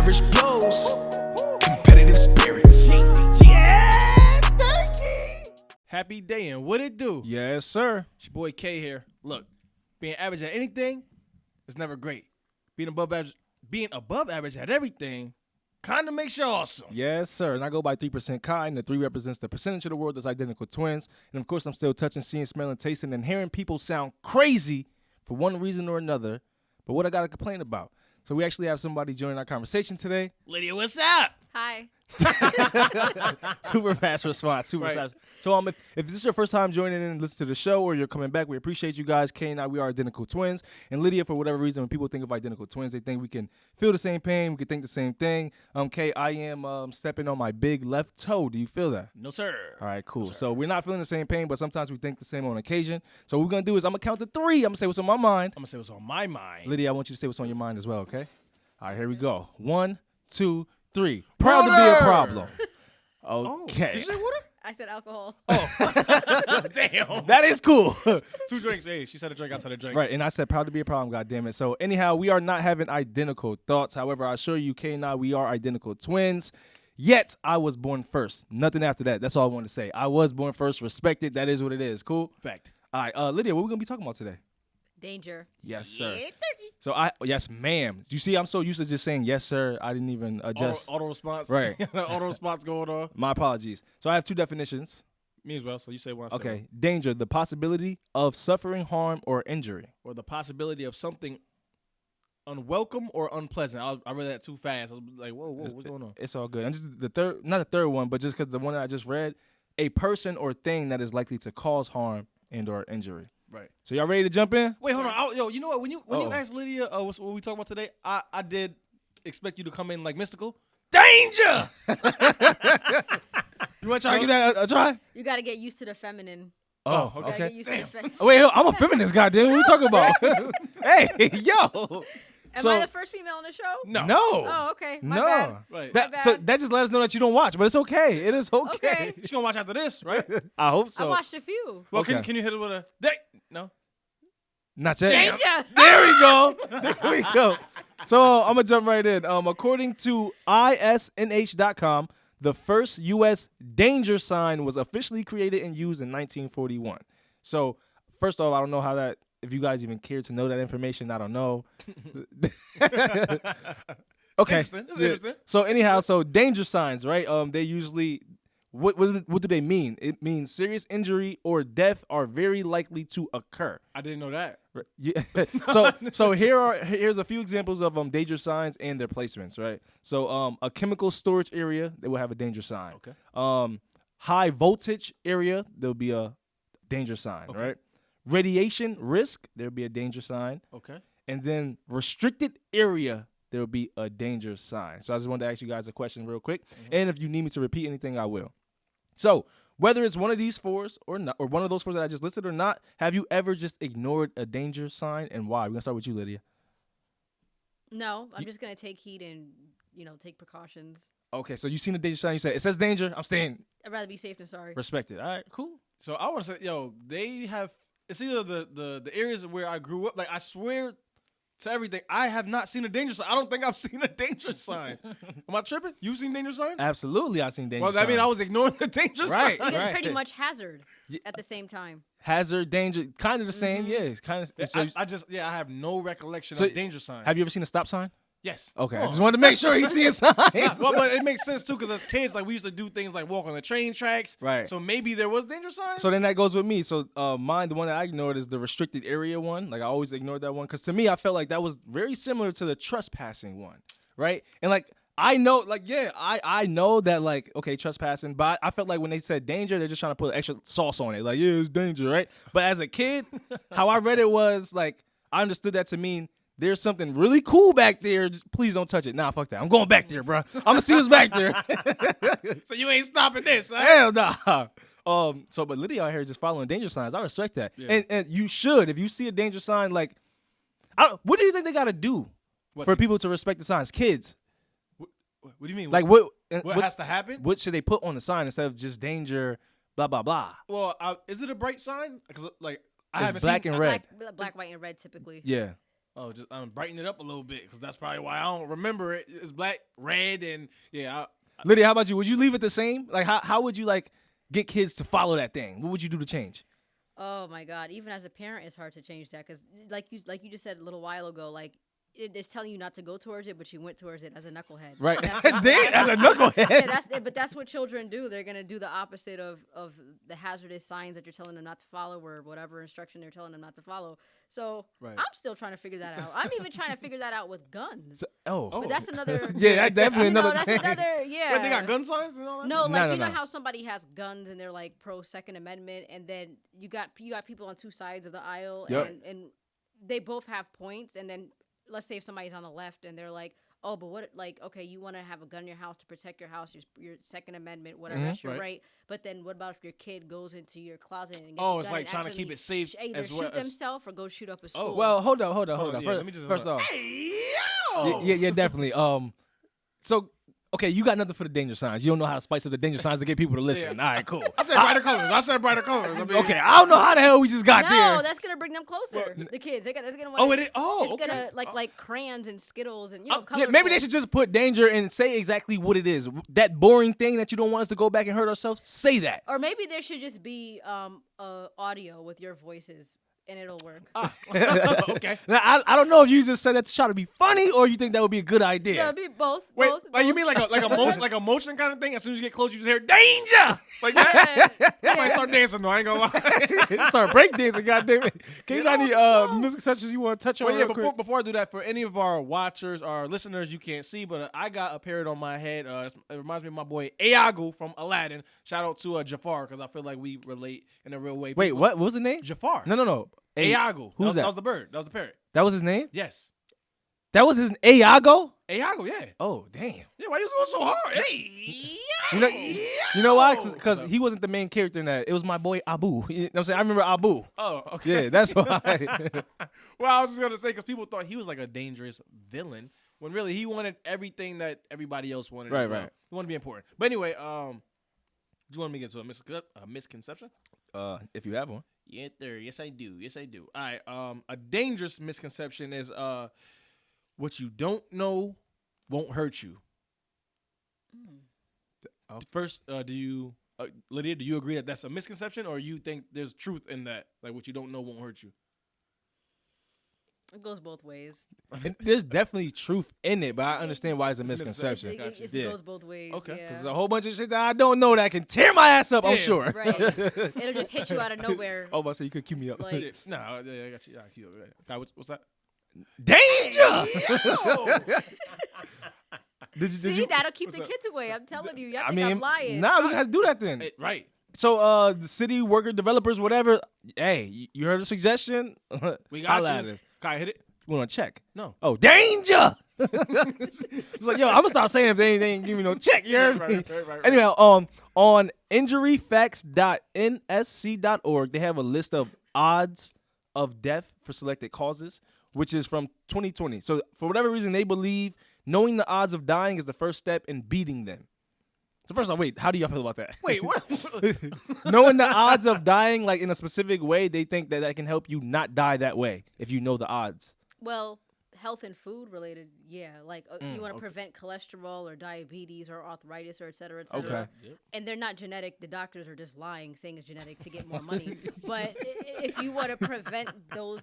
average blows, competitive spirits. Yeah, 13. Happy day, and what it do? Yes, sir. It's your boy K here. Look, being average at anything is never great. Being above average at everything kind of makes you awesome. Yes, sir. And I go by 3% kind. The 3 represents the percentage of the world that's identical twins. And, of course, I'm still touching, seeing, smelling, tasting, and hearing people sound crazy for one reason or another. But what I got to complain about? So we actually have somebody joining our conversation today. Lydia, what's up? Hi. Super fast response. Super fast. So if this is your first time joining in and listen to the show, or you're coming back, we appreciate you guys. Kay and I, we are identical twins. And Lydia, for whatever reason, when people think of identical twins, they think we can feel the same pain, we can think the same thing. Kay, I am stepping on my big left toe. Do you feel that? No, sir. All right, cool. No, so we're not feeling the same pain, but sometimes we think the same on occasion. So what we're going to do is I'm going to count to 3. I'm going to say what's on my mind. I'm going to say what's on my mind. Lydia, I want you to say what's on your mind as well, okay? All right, here we go. 1, 2, 3. Proud to be a problem. Okay. Did you say water? I said alcohol. Damn. That is cool. 2 drinks. Hey, she said a drink. I said a drink. Right, and I said proud to be a problem, goddammit. So anyhow, we are not having identical thoughts. However, I assure you, Kay and I, we are identical twins. Yet, I was born first. Nothing after that. That's all I wanted to say. I was born first. Respect it. That is what it is. Cool? Fact. All right, Lydia, what are we going to be talking about today? Danger. Yes, sir. So yes, ma'am. You see, I'm so used to just saying yes, sir. I didn't even adjust. Auto response. Right. Auto response going on. My apologies. So I have 2 definitions. Me as well. So you say one. I say Okay. one. Danger, the possibility of suffering harm or injury. Or the possibility of something unwelcome or unpleasant. I read that too fast. I was like, whoa, what's going on? It's all good. And just the third, not the third one, but just because the one that I just read, a person or thing that is likely to cause harm and or injury. Right. So y'all ready to jump in? Wait, hold on. Yo, you know what? When you asked Lydia what we talking about today, I did expect you to come in like mystical. Danger! You want to try to give that a try? You got to get used to the feminine. Oh, You gotta okay. get used to the feminine. Oh, wait, I'm a feminist, goddamn. What are you talking about? Hey, yo. Am So- I the first female on the show? No. Oh, okay. My No. bad. Right. My So bad. that just let us know that you don't watch, but it's okay. It is okay. Okay. She's gonna watch after this, right? I hope so. I watched a few. Well, Okay. can you hit it with a no? Not yet. Danger. There we go. There we go. So I'm going to jump right in. According to ISNH.com, the first U.S. danger sign was officially created and used in 1941. So, first off, I don't know how that, if you guys even care to know that information, I don't know. Okay. Interesting. It's interesting. So, anyhow, so danger signs, right? They usually, what do they mean? It means serious injury or death are very likely to occur. I didn't know that. Right. Yeah. So here's a few examples of danger signs and their placements, right? So a chemical storage area, they will have a danger sign. Okay. High voltage area, there'll be a danger sign, Okay. right? Radiation risk, there'll be a danger sign. Okay. And then restricted area, there'll be a danger sign. So I just wanted to ask you guys a question real quick. And if you need me to repeat anything, I will. So whether it's one of these 4s or not, or one of those 4s that I just listed or not, have you ever just ignored a danger sign, and why? We're gonna start with you, Lydia. No, I'm just going to take heed and, take precautions. Okay, so you seen the danger sign, you said it says danger, I'm staying. I'd rather be safe than sorry. Respect it. All right, cool. So I want to say, they have. It's either the areas where I grew up. Like I swear to everything, I have not seen a danger sign. I don't think I've seen a danger sign. Am I tripping? You seen danger signs? Absolutely, I seen danger Well, signs. I mean, I was ignoring the danger Right. sign. Because Right. pretty much hazard at the same time. hazard, danger, kind of the same. Yeah, it's kind of. So, I have no recollection So, of danger signs. have you ever seen a stop sign? Yes. Okay, I Oh. just wanted to make sure he's seeing signs. Well, but it makes sense too, because as kids, like we used to do things like walk on the train tracks. Right. So maybe there was danger signs. So then that goes with me. So mine, the one that I ignored is the restricted area one. Like I always ignored that one because to me, I felt like that was very similar to the trespassing one, right? And like I know, like I know that like okay, trespassing, but I felt like when they said danger, they're just trying to put extra sauce on it. Like yeah, it's danger, right? But as a kid, how I read it was like I understood that to mean there's something really cool back there. Just please don't touch it. Nah, fuck that. I'm going back there, bro. I'm gonna see what's back there. So you ain't stopping this, right? Hell nah. But Lydia out here just following danger signs. I respect that. Yeah. And you should. If you see a danger sign, like, what do you think they got to do for people to respect the signs? Kids. What do you mean? Like, what what has to happen? What should they put on the sign instead of just danger, blah, blah, blah? Well, is it a bright sign? Because like I It's haven't black seen and red. Black, white, and red typically. Yeah. Oh, just brighten it up a little bit because that's probably why I don't remember it. It's black, red, and yeah. Lydia, how about you? Would you leave it the same? Like, how would you like get kids to follow that thing? What would you do to change? Oh my God! Even as a parent, it's hard to change that because, like you just said a little while ago, like it's telling you not to go towards it, but you went towards it as a knucklehead. Right. That's As a knucklehead. Yeah, but that's what children do. They're gonna do the opposite of the hazardous signs that you're telling them not to follow, or whatever instruction they're telling them not to follow. So Right. I'm still trying to figure that out. I'm even trying to figure that out with guns. Oh. But that's another. Yeah, that's definitely you know, another that's thing. another. Yeah. Wait, they got gun signs and all that? No, No, like no, you know no. how somebody has guns and they're like pro Second Amendment, and then you got people on two sides of the aisle, Yep. and they both have points, and then let's say if somebody's on the left and they're like, oh, but what, like, okay, you want to have a gun in your house to protect your house, your Second Amendment, whatever, that's your Right. right. But then what about if your kid goes into your closet and gets Oh, a it's gun like and trying to actually keep it safe either as well shoot as- themselves or go shoot up a school? Well, hold on. Yeah, let me just First off, Hey, yo! yeah, definitely. So okay, you got nothing for the danger signs. You don't know how to spice up the danger signs to get people to listen. All right, cool. I said brighter colors. I mean, Okay, I don't know how the hell we just got no, there. that's gonna bring them closer. The kids, they're gonna. Oh, it is. Oh, it's okay. gonna like crayons and Skittles and Yeah, colorful. maybe they should just put danger and say exactly what it is. That boring thing that you don't want us to go back and hurt ourselves, say that. Or maybe there should just be audio with your voices, and it'll work. Okay. Now, I don't know if you just said that to try to be funny or you think that would be a good idea. Yeah, be both. Wait, both, like you both. mean like a motion kind of thing? As soon as you get close, you just hear danger. Like that. I might start dancing though. I ain't gonna lie. Start breakdancing, goddammit. Can you got any misconceptions you want to touch on? Well, yeah, real quick? before I do that, for any of our watchers, our listeners, you can't see, but I got a parrot on my head. It reminds me of my boy Iago from Aladdin. Shout out to Jafar because I feel like we relate in a real way. Wait, People- what was the name? Jafar. No. Iago. Who's that? That was the bird. That was the parrot. That was his name? Yes. That was his Iago? Iago, yeah. Oh, damn. Yeah, why you going so hard? Hey. You know why? Because he wasn't the main character in that. It was my boy Abu. You know what I'm saying? I remember Abu. Oh, okay. Yeah, that's why. Well, I was just gonna say because people thought he was like a dangerous villain when really he wanted everything that everybody else wanted. Right, as well. right. He wanted to be important. But anyway, do you want me to get into a misconception? If you have one. Yes, sir. Yes, I do. Yes, I do. All right. A dangerous misconception is what you don't know won't hurt you. First, do you, Lydia? Do you agree that that's a misconception, or you think there's truth in that? Like what you don't know won't hurt you. It goes both ways. And there's definitely truth in it, but I understand why it's a misconception. Gotcha. It Yeah. goes both ways. Okay. Yeah. Because there's a whole bunch of shit that I don't know that can tear my ass up, I'm Yeah. sure. Right. It'll just hit you out of nowhere. Oh, but so you could cue me up. Like- Yeah. No, I got you. I keep it. Okay, what's that? Danger! Did See, you? that'll keep what's the up? kids away. I'm telling you. Y'all I think mean, I'm lying. nah, we gonna have to do that then. Hey, right. So, the city worker developers, whatever. Hey, you heard a suggestion? We Holla got at you. us. Can I hit it? We want to check. No. Oh, danger! It's like, yo, I'm gonna stop saying if they ain't give me no check. You heard me? Right. Anyway, on injuryfacts.nsc.org, they have a list of odds of death for selected causes, which is from 2020. So for whatever reason, they believe knowing the odds of dying is the first step in beating them. So first off, wait, how do y'all feel about that? Wait, what? Knowing the odds of dying like in a specific way, they think that can help you not die that way if you know the odds. Well, health and food related, yeah. Like you want to prevent cholesterol or diabetes or arthritis or et cetera, et cetera. Okay. And they're not genetic. The doctors are just lying, saying it's genetic to get more money. But if you want to prevent those,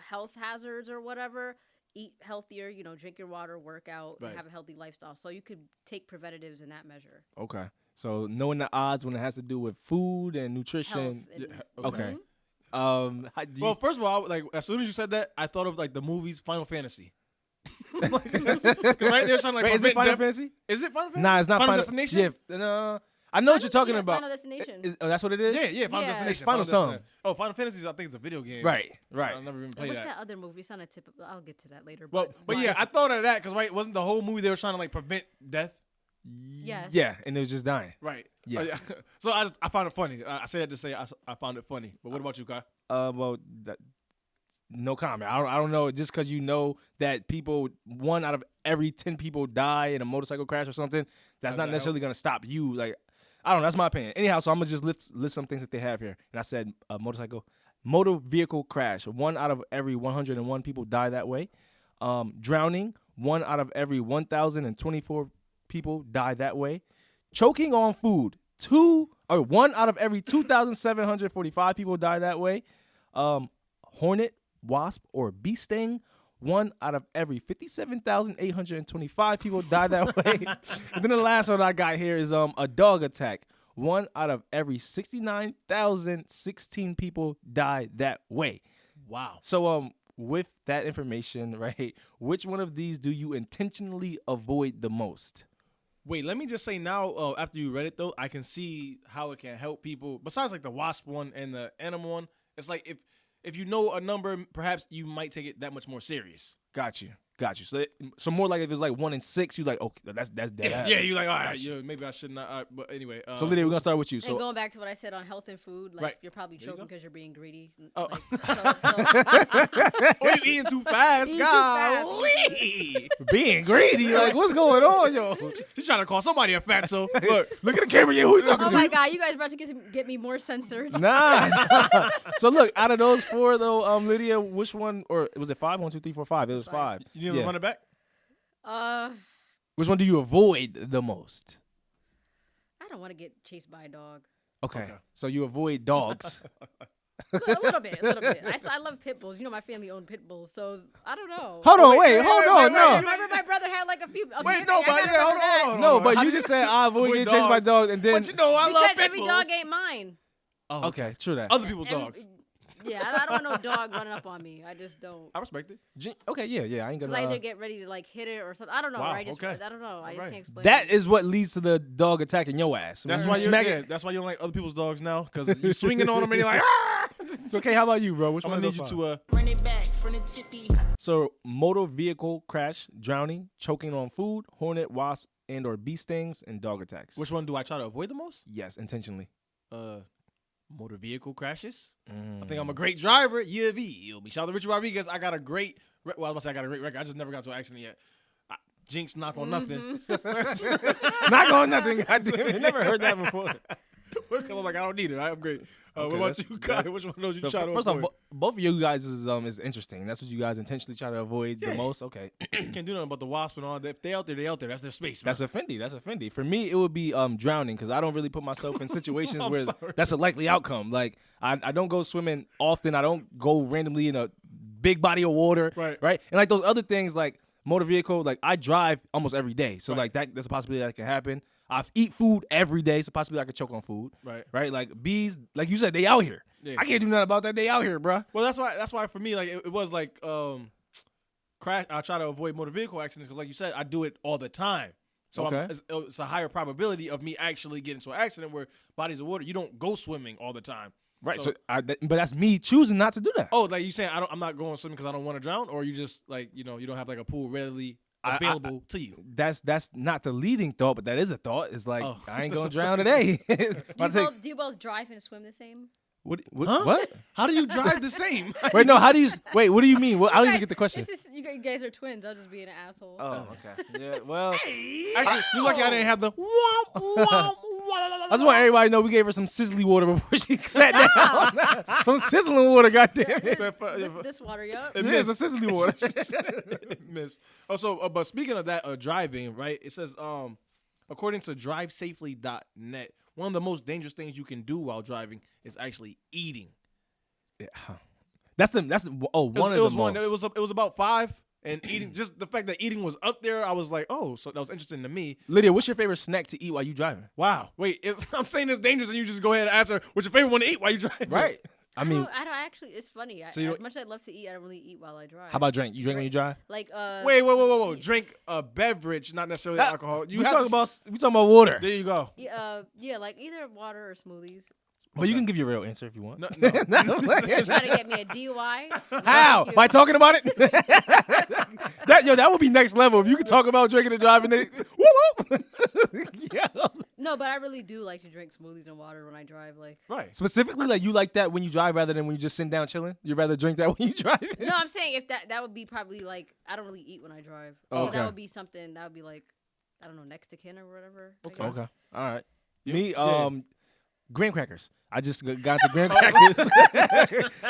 health hazards or whatever, eat healthier, drink your water, work out, Right. and have a healthy lifestyle. So you could take preventatives in that measure. Okay. So knowing the odds when it has to do with food and nutrition. Health and, Okay. Mhm. Well, first of all, like as soon as you said that, I thought of like the movies Final Fantasy. Like, right? They're trying to like Wait, is it prevent Final death. Fantasy? Is it Final Fantasy? Nah, it's not Final Final Destination. Yeah, no. I know what you're talking about. Final Destination. That's what it is? Yeah, Final Yeah. Destination. It's Final Destination. something. Oh, Final Fantasy, I think it's a video game. Right. I've never even And played what's that. that other movie? It's on a tip. I'll get to that later. But yeah, I thought of that because right, wasn't the whole movie they were trying to like prevent death? yes. Yeah, and it was just dying. Right. Yeah. So I found it funny. I say that to say I found it funny. But what about you, Kai? Well, no comment. I don't know. Just because you know that people, 1 out of every 10 people die in a motorcycle crash or something, that's not that necessarily going to stop you. Like, I don't know. That's my opinion. Anyhow, so I'm going to just list some things that they have here. And I said motorcycle Motor vehicle crash. 1 out of every 101 people die that way. Drowning. 1 out of every 1,024 people die that way. Choking on food. 1 out of every 2,745 people die that way. Hornet, wasp, or bee sting. 1 out of every 57,825 people die that way. And then the last one I got here is a dog attack. 1 out of every 69,016 people die that way. Wow. So with that information, right, which one of these do you intentionally avoid the most? Wait, let me just say now, after you read it, though, I can see how it can help people. Besides, like, the wasp one and the animal one, it's like if you know a number, perhaps you might take it that much more serious. Got you. So more like if it's like 1 in 6, you like, okay, that's dead. Yeah, you're like, all right, maybe I should not. But anyway. So Lydia, we're gonna start with you. And So going back to what I said on health and food, like Right. you're probably There you choking go. because you're being greedy. Oh. Like, Or you eating too fast, Eating too fast. golly. being greedy, like what's going on, yo? She's trying to call somebody a fatso. Look at the camera, who you talking oh to? my God, you guys about to get me more censored. Nah. So look, out of those 4 though, Lydia, which one, or was it 5? 1, 2, 3, 4, 5. It was 5. You need to run it back? Which one do you avoid the most? I don't want to get chased by a dog. Okay. So you avoid dogs. So a little bit. I love pit bulls. You know, my family owned pit bulls, so I don't know. Hold on, wait, hold on, no. Remember my brother had like a few. Okay, Wait, no, I but gotta yeah, remember that. hold on. No, but you just said I avoid Avoid getting chased by dogs. dogs, and then But you know, I love Because pit every bulls. dog ain't mine. Oh, okay, true that. Other people's And- dogs. Yeah, I don't want no dog running up on me. I just don't. I respect it. Okay, yeah, I ain't Cause gonna. I either get ready to like hit it or something. I don't know. Wow, Or I just, okay. I don't know. I just Alright. can't explain. That it. is what leads to the dog attacking your ass. That's When why you you're smack yeah, it. that's why you don't like other people's dogs now, because you're swinging on them and you're like, ah! Okay, how about you, bro? Which I'm one gonna of need you those to Run it back from the tippy. So motor vehicle crash, drowning, choking on food, hornet, wasp, and or bee stings, and dog attacks. Which one do I try to avoid the most? Yes, intentionally. Motor vehicle crashes. I think I'm a great driver. Yeah, me. Shout out to Richie Rodriguez. I got a great. Well, I was about to say I got a great record. I just never got to an accident yet. Jinx, knock on nothing. Not on nothing. Goddamn it. Never heard that before. I'm like, I don't need it. I'm great. Okay, what about that's- you, Kai? Which one of those you So try to first off, avoid? both of you guys is interesting. That's what you guys intentionally try to avoid the most. Okay, Can't do nothing about the wasp and all that. If they out there, they out there. That's their space. that's offending. That's offending. For me, it would be drowning because I don't really put myself in situations I'm where sorry. that's a likely outcome. Like I don't go swimming often. I don't go randomly in a big body of water. Right. And like those other things, like motor vehicle, like I drive almost every day, so like that's a possibility that can happen. I eat food every day, so possibly I could choke on food. Right. Like bees, like you said, they out here. Yeah. I can't do nothing about that. They out here, bruh. Well, that's why for me, like it was like crash. I try to avoid motor vehicle accidents because, like you said, I do it all the time. So Okay. it's a higher probability of me actually getting into an accident where bodies of water. You don't go swimming all the time. Right. So- So, but that's me choosing not to do that. Oh, like you saying I'm not going swimming because I don't want to drown, or you just like you don't have like a pool readily available to you. That's not the leading thought, but that is a thought. It's like Oh. I ain't gonna drown today. Do you both drive and swim the same? What? Huh? What? How do you drive the same? Wait, no. How do you? Wait. What do you mean? What, I don't even get the question. This is, you guys are twins. I'll just be an asshole. Oh, okay. Yeah. Well, Actually, you lucky I didn't have the. I just want everybody to know we gave her some sizzly water before she sat down. Some sizzling water, goddamn it. This water, yup. Yeah, it's a sizzly water. Miss. Also, but speaking of that, driving, right? It says, according to drivesafely.net, one of the most dangerous things you can do while driving is actually eating. Yeah. That's one of the most. It was about 5, and eating. Just the fact that eating was up there, I was like, oh, so that was interesting to me. Lydia, what's your favorite snack to eat while you driving? Wow. Wait, I'm saying it's dangerous, and you just go ahead and ask her what's your favorite one to eat while you driving. Right. I mean, I don't actually. It's funny. So you As much as I love to eat, I don't really eat while I drive. how about drink? You drink when you drive? Like Wait, whoa. Drink a beverage, not necessarily alcohol. We talking about water. There you go. Yeah, like either water or smoothies. But you can give your real answer if you want. No. You're trying to get me a DUI? How? You. By talking about it? that would be next level. If you could talk about drinking and driving, then woo. Yeah. No, but I really do like to drink smoothies and water when I drive. Like, Right. Specifically, like you like that when you drive rather than when you just sitting down chilling. You'd rather drink that when you drive. no, I'm saying if that would be probably like I don't really eat when I drive. Oh, So okay. that would be something that would be like I don't know next to kin or whatever. I Okay. guess. Okay. All right. Yeah. Me, Yeah. graham crackers. I just got the graham crackers.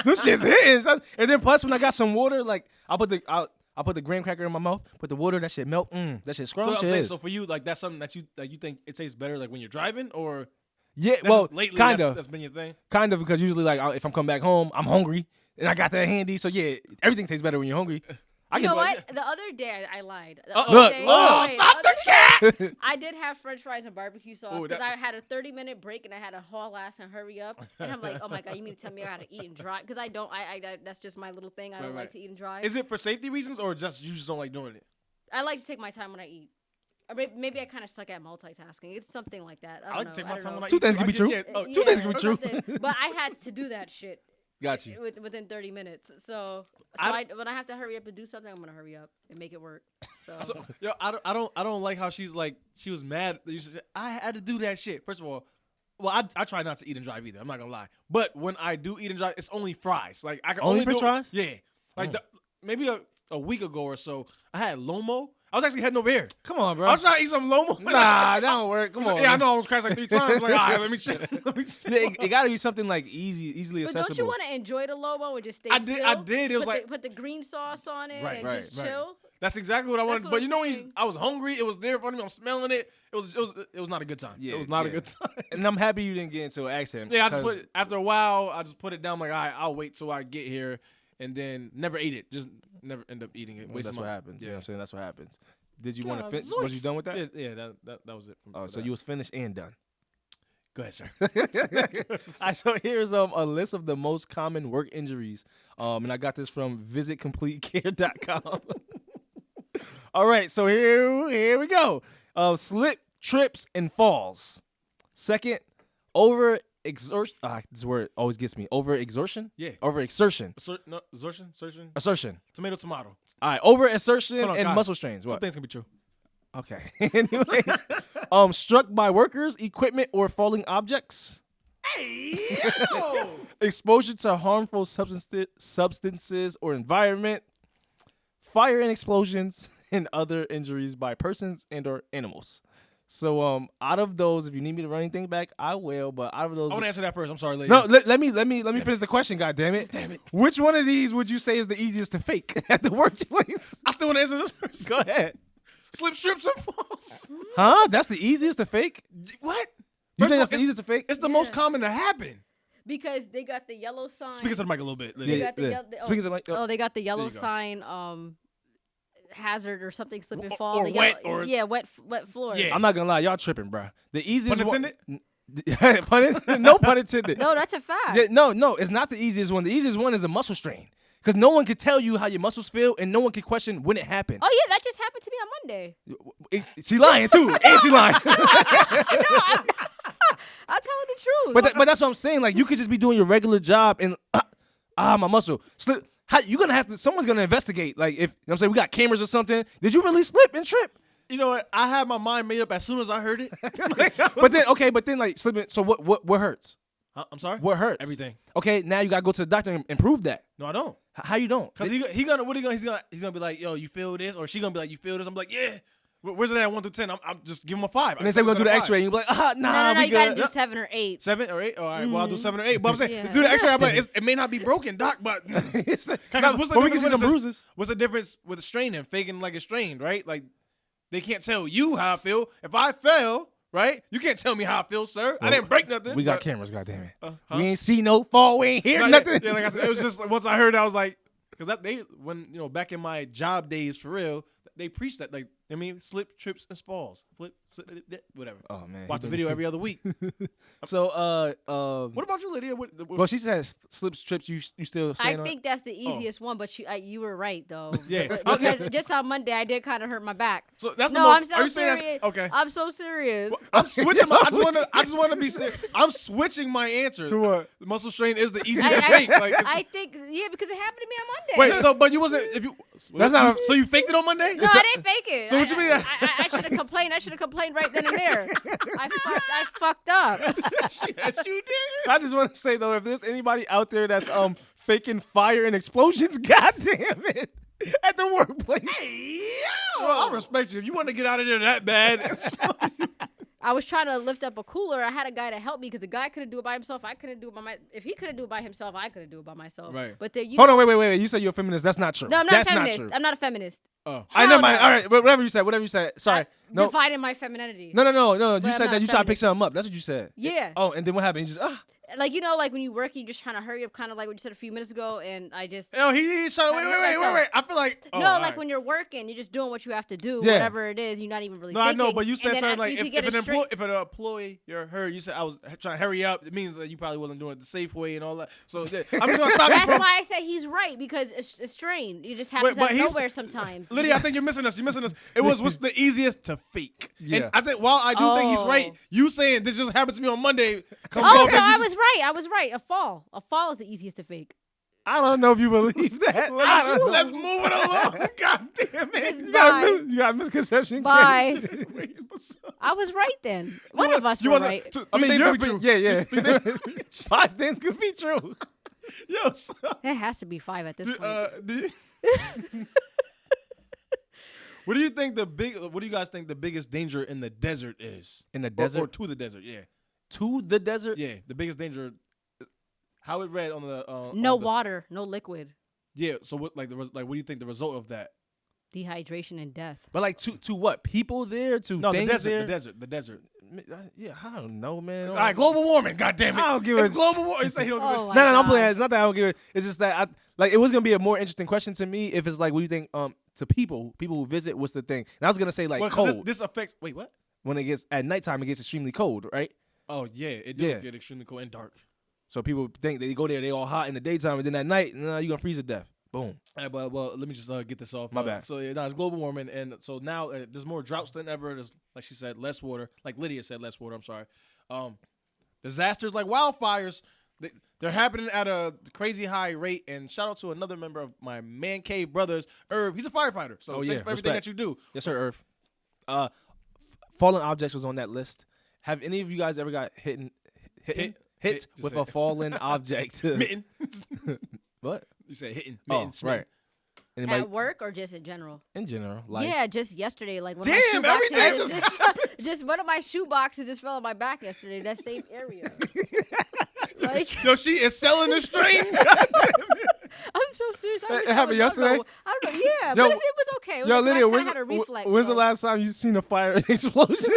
Them shit's hitting. Son. And then plus when I got some water, like I put the graham cracker in my mouth, put the water, that shit melt. That shit So I'm saying, scrumptious. so for you, like that's something that you think it tastes better, like when you're driving, or Yeah, that's well, just lately kind that's been your thing. of because usually like if I'm coming back home, I'm hungry and I got that handy. So yeah, everything tastes better when you're hungry. You know what? The other day I lied. The Uh-oh. other Look, day- look, wait, stop other the day, I did have French fries and barbecue sauce Ooh, because that- I had a 30-minute break and I had to haul ass and hurry up. And I'm like, oh my god, you mean to tell me I gotta eat and drive? Because I don't. I that's just my little thing. I don't Right. like to eat and drive. Is it for safety reasons, or just you just don't like doing it? I like to take my time when I eat. Or maybe I kind of suck at multitasking. It's something like that. I I don't like know. to take I my don't time know. when I Two eat, things too. can be I true. get- yeah, oh, Two things can be or true. something. But I had to do that shit. Got you. Within 30 minutes. So when I have to hurry up and do something, I'm gonna hurry up and make it work. So, Yo, I don't like how she's like she was mad. I had to do that shit. First of all, well, I try not to eat and drive either. I'm not gonna lie. But when I do eat and drive, it's only fries. Like I can Only only French do fries? Yeah, like maybe a week ago or so, I had Lomo. I was actually heading over here. Come on, bro. I was trying to eat some Lomo. Nah, that don't work. Come on. Yeah, I man. know I was crashed like 3 times. Like, all right, let me chill. Yeah, it gotta be something like easily but accessible. don't you want to enjoy the Lobo and just stay I still? did. It was put like put the green sauce on it Right, and right, just right. chill. That's exactly what I wanted. what But I'm you know, saying. I was hungry. It was there in front of me. I'm smelling it. It was not a good time. Yeah, it was not a yeah. good time. And I'm happy you didn't get into an accident. Yeah, I just put after a while. I just put it down. Like, all right, I'll wait till I get here, and then never ate it. Just never end up eating it. Well, Wasting that's what my- happens. Yeah, You know what I'm saying? That's what happens. Did you want to Yeah, finish? zoinks. Was you done with that? Yeah, that was it. Oh, for so that. you was finished and done. Go ahead, sir. So here's a list of the most common work injuries. And I got this from visitcompletecare.com. All right, so here we go. Slip, trips, and falls. Second, overexertion. This word always gets me. Overexertion? Yeah. Overexertion. Assertion. Assertion. Tomato. All right, overexertion Hold on, and God. muscle strains. Two What? things can be true. Okay. Anyways, struck by workers, equipment, or falling objects. Hey, Exposure to harmful substances or environment. Fire and explosions and other injuries by persons and or animals. So out of those, if you need me to run anything back, I will. But out of those, I want to answer that first. I'm sorry, lady. no, let me finish the question. God damn it! Damn it! Which one of these would you say is the easiest to fake at the workplace? I still want to answer this first. Go ahead. Slip, strips, and falls. Huh? That's the easiest to fake? What? You First think of that's all, the easiest to fake? It's the most common to happen. Because they got the yellow sign. Speak into the mic a little bit. They Lydia. got the yellow. Speaking of like, They got the yellow you go. sign. Hazard or something, slip and Or- fall. or the wet, yellow, or- yeah, wet floor. Yeah. I'm not gonna lie, y'all tripping, bro. The easiest Pun one. intended? No pun intended. No, that's a fact. Yeah, no, it's not the easiest one. The easiest one is a muscle strain. Because no one can tell you how your muscles feel, and no one can question when it happened. Oh yeah, that just happened to me on Monday. She lying too, and she lying. I'm telling the truth. but that's what I'm saying. Like you could just be doing your regular job, and my muscle slip. How you gonna have to? Someone's gonna investigate. Like if you know what I'm saying, we got cameras or something. Did you really slip and trip? You know what? I had my mind made up as soon as I heard it. But then like slipping. So what hurts? I'm sorry? What hurts? Everything. Okay, now you gotta go to the doctor and prove that. No, I don't. How you don't? Cause he's gonna be like, yo, you feel this, or she gonna be like, you feel this. I'm like, yeah. Where's it at 1 through 10? I'm just give him a 5. And they say we're gonna do the X-ray, and you be like, nah, no, we you gotta good. do 7 or 8. 7 or 8. All right, well I'll do 7 or 8. But I'm saying, Yeah. do the X-ray. I'm like, it may not be broken, doc, but Nah, what's the but we can difference see with some a- bruises. What's the difference with a strain and faking like it's strained, right? Like they can't tell you how I feel. If I fell, right, you can't tell me how I feel, sir. I didn't break nothing. We got but- cameras, goddamn it. huh? We ain't see no fall. We ain't hear Nah, nothing. Yeah, like I said, it was just like once I heard, I was like, because when back in my job days for real, they preached that like slip, trips, and falls, whatever. Oh man. Watch the video every other week. So What about you, Lydia? well, she says slips, trips. You still I staying on? think that's the easiest one, but you were right though. Yeah. Because just on Monday I did kind of hurt my back. So that's the No, I'm most. so Are you saying serious. that's okay? I'm so serious. I'm switching my. I just want to be serious. I'm switching my answer. To what? The muscle strain is the easiest to fake. Like, it's- I think because it happened to me on Monday. wait, so but you wasn't. If you That's not a- So you faked it on Monday? No, I didn't fake it. So what you mean? I should have complained. I should have complained right then and there. I fucked up. Yes, you did. I just want to say though, if there's anybody out there that's faking fire and explosions, goddamn it, at the workplace. Well, I respect you. If you want to get out of there that bad, I was trying to lift up a cooler. I had a guy to help me because the guy couldn't do it by himself. I couldn't do it by my. If he couldn't do it by himself, I couldn't do it by myself. Right. But then you. Hold on, wait. You said you're a feminist. That's not true. No, I'm not That's a feminist. Not true. I'm not a feminist. Oh, I never Hell mind. no. All right, whatever you said. Sorry. No. Defining my femininity. No. But You I'm said not that you tried to pick feminist. something up. That's what you said. Yeah. Oh, and then what happened? You just Like, you know, like when you work, you're just trying to hurry up, kind of like what you said a few minutes ago, and I just. Yo, he's trying to wait. I feel like When you're working, you're just doing what you have to do, Yeah. whatever it is. You're not even really. No, I thinking. know, but you said And then something like you if get an it straight- if an employee, you're her, you said I was trying to hurry up. It means that you probably wasn't doing it the safe way and all that. So yeah, I'm just gonna stop you That's from. why I said he's right because it's strained. You just have Wait, to but he's- nowhere sometimes. Lydia, I think you're missing us. It was what's the easiest to fake. Yeah. And I think while I do think he's right, Oh. you saying this just happened to me on Monday comes Oh, off so as I you was right. I was right. A fall is the easiest to fake. I don't know if you believe that. I don't know. Let's move it along. God damn it. Bye. You got a misconception. Bye. Wait, what's up? I was right then. One of us You were wasn't- right. two- I three mean, things you're could be true. yeah. 5 things could be true. Yo, so, It has to be 5 at this point. do you- What do you think What do you guys think the biggest danger in the desert is? In the Or desert? to the desert? Yeah, To the desert? yeah. The biggest danger. How it read on the No on the- water, no liquid, Yeah. So what? What do you think the result of that? dehydration and death. But like to what? People there? To No, the things desert. there? The desert. Yeah, I don't know, man. All right, global warming. God damn it! I don't give it's a- global warming. You say he don't give a Oh, shit. my No, I'm God. playing. It's not that I don't give it. It's just that it was gonna be a more interesting question to me if it's like, what do you think? To people who visit, what's the thing? And I was gonna say like Well, 'cause cold. This affects. Wait, what? When it gets at nighttime, it gets extremely cold, right? Oh yeah, it do Yeah. get extremely cold and dark. So people think they go there, they all hot in the daytime, and then at night, nah, you gonna freeze to death. Boom. All right, well, let me just get this off. My bad. So yeah, it's global warming, and so now there's more droughts than ever. There's, like she said, less water. Like Lydia said, less water. I'm sorry. Disasters like wildfires, they're happening at a crazy high rate. And shout out to another member of my man cave brothers, Herb. He's a firefighter. So Oh, thanks yeah, for everything respect. that you do. Yes, sir, Earth. Fallen objects was on that list. Have any of you guys ever got hit Hit, with just a fallen object? Mitten. What? You said hitting. Oh, Mitten, smitten. right. Anybody At work or just in general? in general? Like, Yeah, just yesterday. Like when Damn, my shoe everything just one of my shoe boxes just fell on my back yesterday. That same area. Like Yo, she is selling the string. I'm so serious. I It wish I happened was- yesterday? I don't know. Yeah, Yo, but it was okay. It was Yo, okay. Lydia, I when's, had a reflex. when's the so- last time you seen a fire explosion?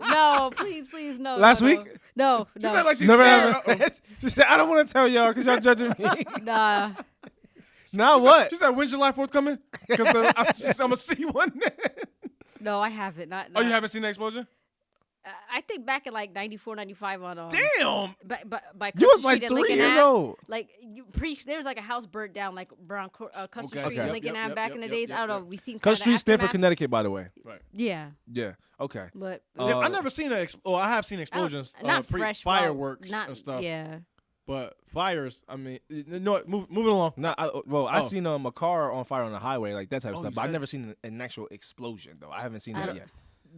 No, please, no. Last no, week? No, She no. said like she's Never scared. happened. She said, I don't want to tell y'all because y'all judging me. Nah. Now what? She said, when's July 4th coming? Because I'm going to see one. No, I haven't. Not. Oh, you haven't seen the explosion? I think back in like 94, 95 on Damn. by You was Custom like Street in 3 Lincoln years Ave. old. Like there was like a house burnt down like around Custom Okay. Street Okay. in Yep, Lincoln yep, Ave yep, back yep, in the yep, days. yep, I don't know. yep. We seen Custom Street, Stanford, aftermath. Connecticut, by the way. Right. Yeah, Yeah. Okay. but Yeah, I never seen I have seen explosions. not fresh well, fireworks not, and stuff. Yeah. But fires, I mean, no, moving along. No, I Oh. seen a car on fire on the highway, like that type of Oh, stuff. you but I've said- never seen an actual explosion though. I haven't seen I that don't- yet.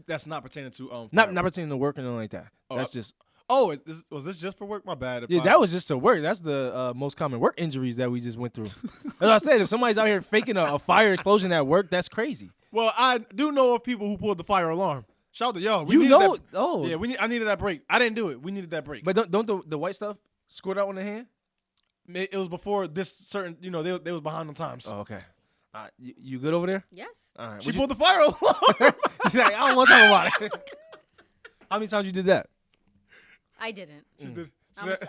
That's not pertaining to Not fireworks. pertaining to work or anything like that. Oh, That's just Oh, was this just for work? My bad. yeah. That was just to work. That's the most common work injuries that we just went through. As I said, if somebody's out here faking a fire explosion at work, that's crazy. Well, I do know of people who pulled the fire alarm. Shout out to y'all. We You needed know? that- Oh, Yeah, I needed that break. I didn't do it. We needed that break. But don't the white stuff squirt out on the hand? It was before this certain, they was behind the times. Oh, okay. You good over there? Yes. All right. She pulled the fire alarm. She's like, I don't want to talk about it. How many times you did that? I didn't. She did-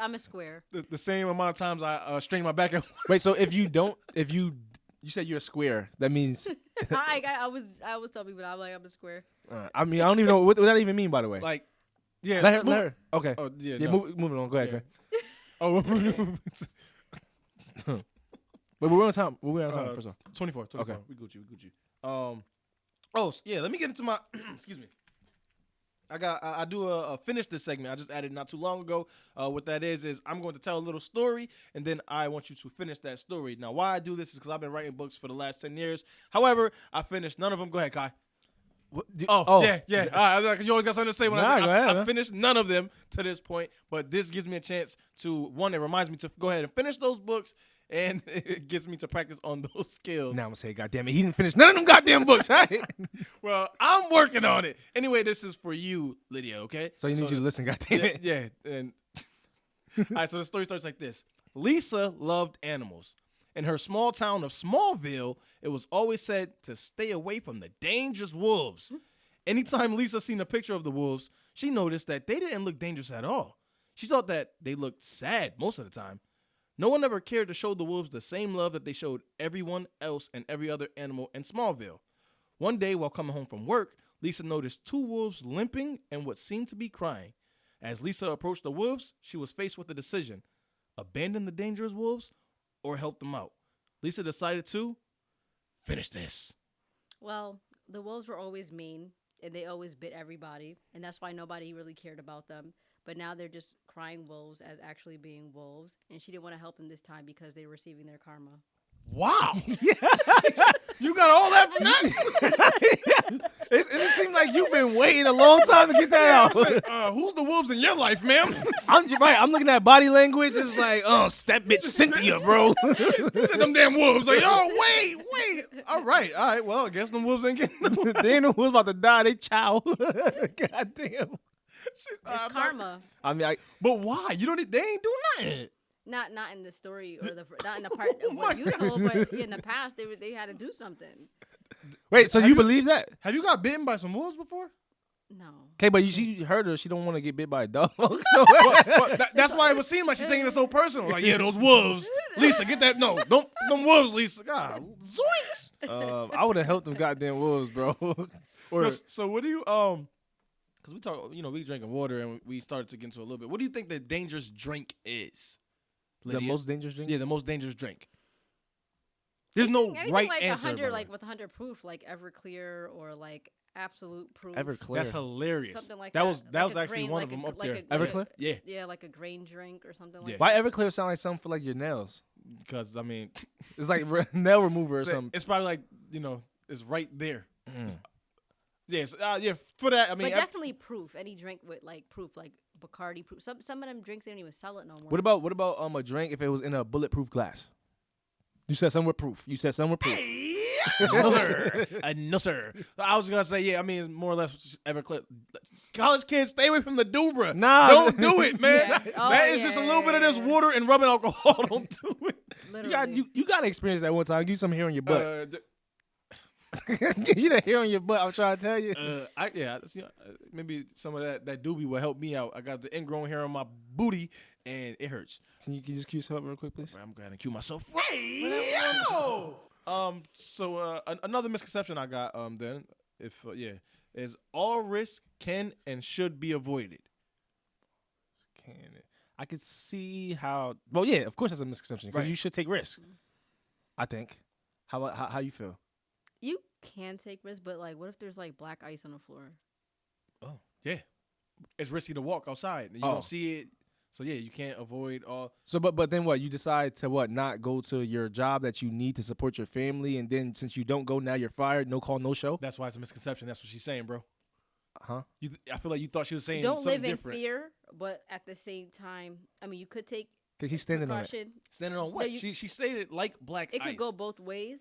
I'm a square. the same amount of times I strained my back. Wait, so if you said you're a square, that means. I always tell people I'm a square. I mean, I don't even know what that even mean. By the way, Like, yeah. let move- her. Okay. Oh, yeah. Yeah, no. moving on. Go ahead. Yeah. Go ahead. Oh, But we're on time. We're on time. First off. 24. Okay. We Gucci. Yeah. Let me get into my. Excuse me. I do finish this segment. I just added not too long ago. What that is I'm going to tell a little story, and then I want you to finish that story. Now, why I do this is because I've been writing books for the last 10 years. However, I finished none of them. Go ahead, Kai. Yeah. All right, 'cause you always got something to say when Nah, I say go ahead, I man. finished none of them to this point, but this gives me a chance to, one, it reminds me to go ahead and finish those books, and it gets me to practice on those skills. Now I'm gonna say, goddamn it, he didn't finish none of them goddamn books, right? Well, I'm working on it. Anyway, this is for you, Lydia. Okay. So you need you to listen, goddamn it. Yeah. And all right. So the story starts like this: Lisa loved animals. In her small town of Smallville, it was always said to stay away from the dangerous wolves. Anytime Lisa seen a picture of the wolves, she noticed that they didn't look dangerous at all. She thought that they looked sad most of the time. No one ever cared to show the wolves the same love that they showed everyone else and every other animal in Smallville. One day, while coming home from work, Lisa noticed two wolves limping and what seemed to be crying. As Lisa approached the wolves, she was faced with a decision: abandon the dangerous wolves or help them out. Lisa decided to finish this. Well, the wolves were always mean, and they always bit everybody, and that's why nobody really cared about them. But now they're just crying wolves as actually being wolves, and she didn't want to help them this time because they were receiving their karma. Wow. You got all that from that? It seems like you've been waiting a long time to get that out. Who's the wolves in your life, ma'am? You're right. I'm looking at body language. It's like, that bitch Cynthia, bro. Them damn wolves. Like, oh, wait. All right. Well, I guess them wolves ain't getting them. They ain't no who's about to die. They chow. Goddamn. It's karma. I mean, But why? They ain't doing nothing. Not in the story or not in the part of what you told, but in the past they had to do something. wait. So you believe that? Have you got bitten by some wolves before? No. Okay, but she heard her. She don't want to get bit by a dog. So Well, that's why it would seem like she's taking it so personal. Like, yeah, those wolves. Lisa, get that. No, don't. Them wolves, Lisa. God, zoinks. I would have helped them goddamn wolves, bro. Or So what do you Because we talk, we drinking water and we started to get into a little bit. What do you think the dangerous drink is? the Lydia? most dangerous drink? Yeah, the most dangerous drink. There's no Anything right like answer. 100, by the like way. with 100 proof, like Everclear or like Absolute Proof. Everclear. That's hilarious. Something like that was Like that was a actually grain- one like of them a- up like there. a- Everclear? Yeah, Yeah, like a grain drink or something like Yeah. that. Why Everclear sound like something for like your nails? because I mean, It's like nail remover or it's, something. it's probably like it's right there. Yes, yeah. For that, I mean, But definitely proof. Any drink with like proof, like Bacardi proof. Some of them drinks they don't even sell it no more. What about a drink if it was in a bulletproof glass? You said something with proof. no sir, no sir. I was gonna say, yeah. I mean, more or less Everclear. College kids, stay away from the Dubra. Nah. Don't do it, man. Yeah. Oh, That is just a little bit of this yeah. water and rubbing alcohol. Don't do it. Literally. You got to experience that one time. Give you some hair on your butt. Th- Give you the hair on your butt. I'm trying to tell you. maybe some of that doobie will help me out. I got the ingrown hair on my booty and it hurts. Can you just cue yourself up real quick, please? I'm gonna cue myself. So another misconception I got then, is all risk can and should be avoided. I could see how. Well, yeah, of course that's a misconception because Right. you should take risks. I think. How you feel? You can take risks, but like, what if there's like black ice on the floor? Oh yeah, it's risky to walk outside. You Oh. don't see it, so yeah, you can't avoid all. So, but then what? You decide to not go to your job that you need to support your family, and then since you don't go, now you're fired. No call, no show. That's why it's a misconception. That's what she's saying, bro. Huh? I feel like you thought she was saying Don't something live in different. fear, but at the same time, I mean, you could take Because she's standing on it. precaution. Standing on what? No, she stated like black It ice. could go both ways.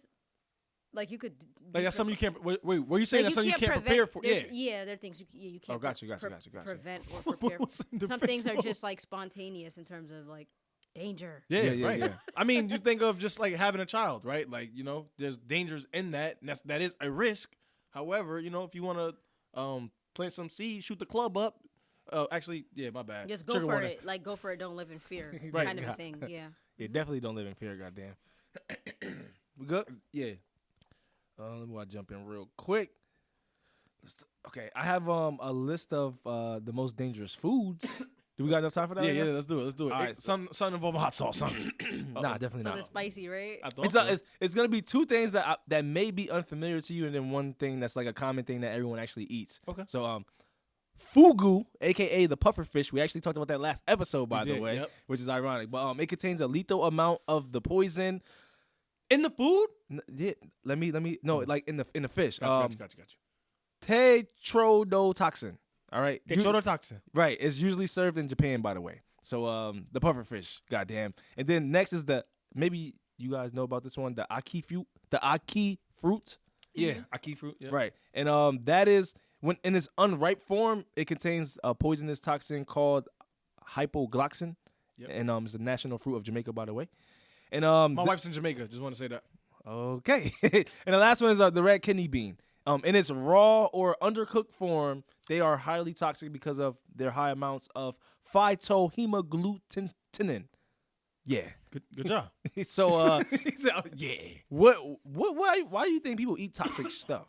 Like you could. Like that's something you can't. Wait, were you saying that's something you can't prepare for? Yeah. Yeah, there are things you can't. Oh, got you. Prevent or prepare. What's in Some defense things are of- just like spontaneous in terms of like danger. Yeah, right. yeah. I mean, you think of just like having a child, right? Like there's dangers in that, and that is a risk. However, if you want to plant some seeds, shoot the club up. Actually, yeah, my bad. Just go Trigger for warning. it. Like go for it. Don't live in fear. Right. Kind of a thing. Yeah. Yeah, definitely don't live in fear. Goddamn. We good? Yeah. Let me jump in real quick. Okay, I have a list of the most dangerous foods. Do we got enough time for that? Yeah, right now? Let's do it. All right, Something involving hot sauce. Something. Nah, definitely So not. it's spicy, right? I thought It's, so. it's gonna be two things that may be unfamiliar to you, and then one thing that's like a common thing that everyone actually eats. Okay. So fugu, aka the puffer fish, we actually talked about that last episode, by We the did, way, yep. which is ironic. But it contains a lethal amount of the poison in the food. Let me no, like in the fish. Got you. Tetrodotoxin. All right. Tetrodotoxin. Right. It's usually served in Japan, by the way. So the puffer fish, goddamn. And then next is the maybe you guys know about this one, the ackee fruit. Yeah, I keep fruit. Yeah. Right. And that is when in its unripe form, it contains a poisonous toxin called hypogloxin. Yep. And it's the national fruit of Jamaica, by the way. And My wife's in Jamaica. Just want to say that. okay. And the last one is the red kidney bean. In its raw or undercooked form, they are highly toxic because of their high amounts of phytohemagglutinin. Yeah. Good job. So He said, oh, yeah. why do you think people eat toxic stuff?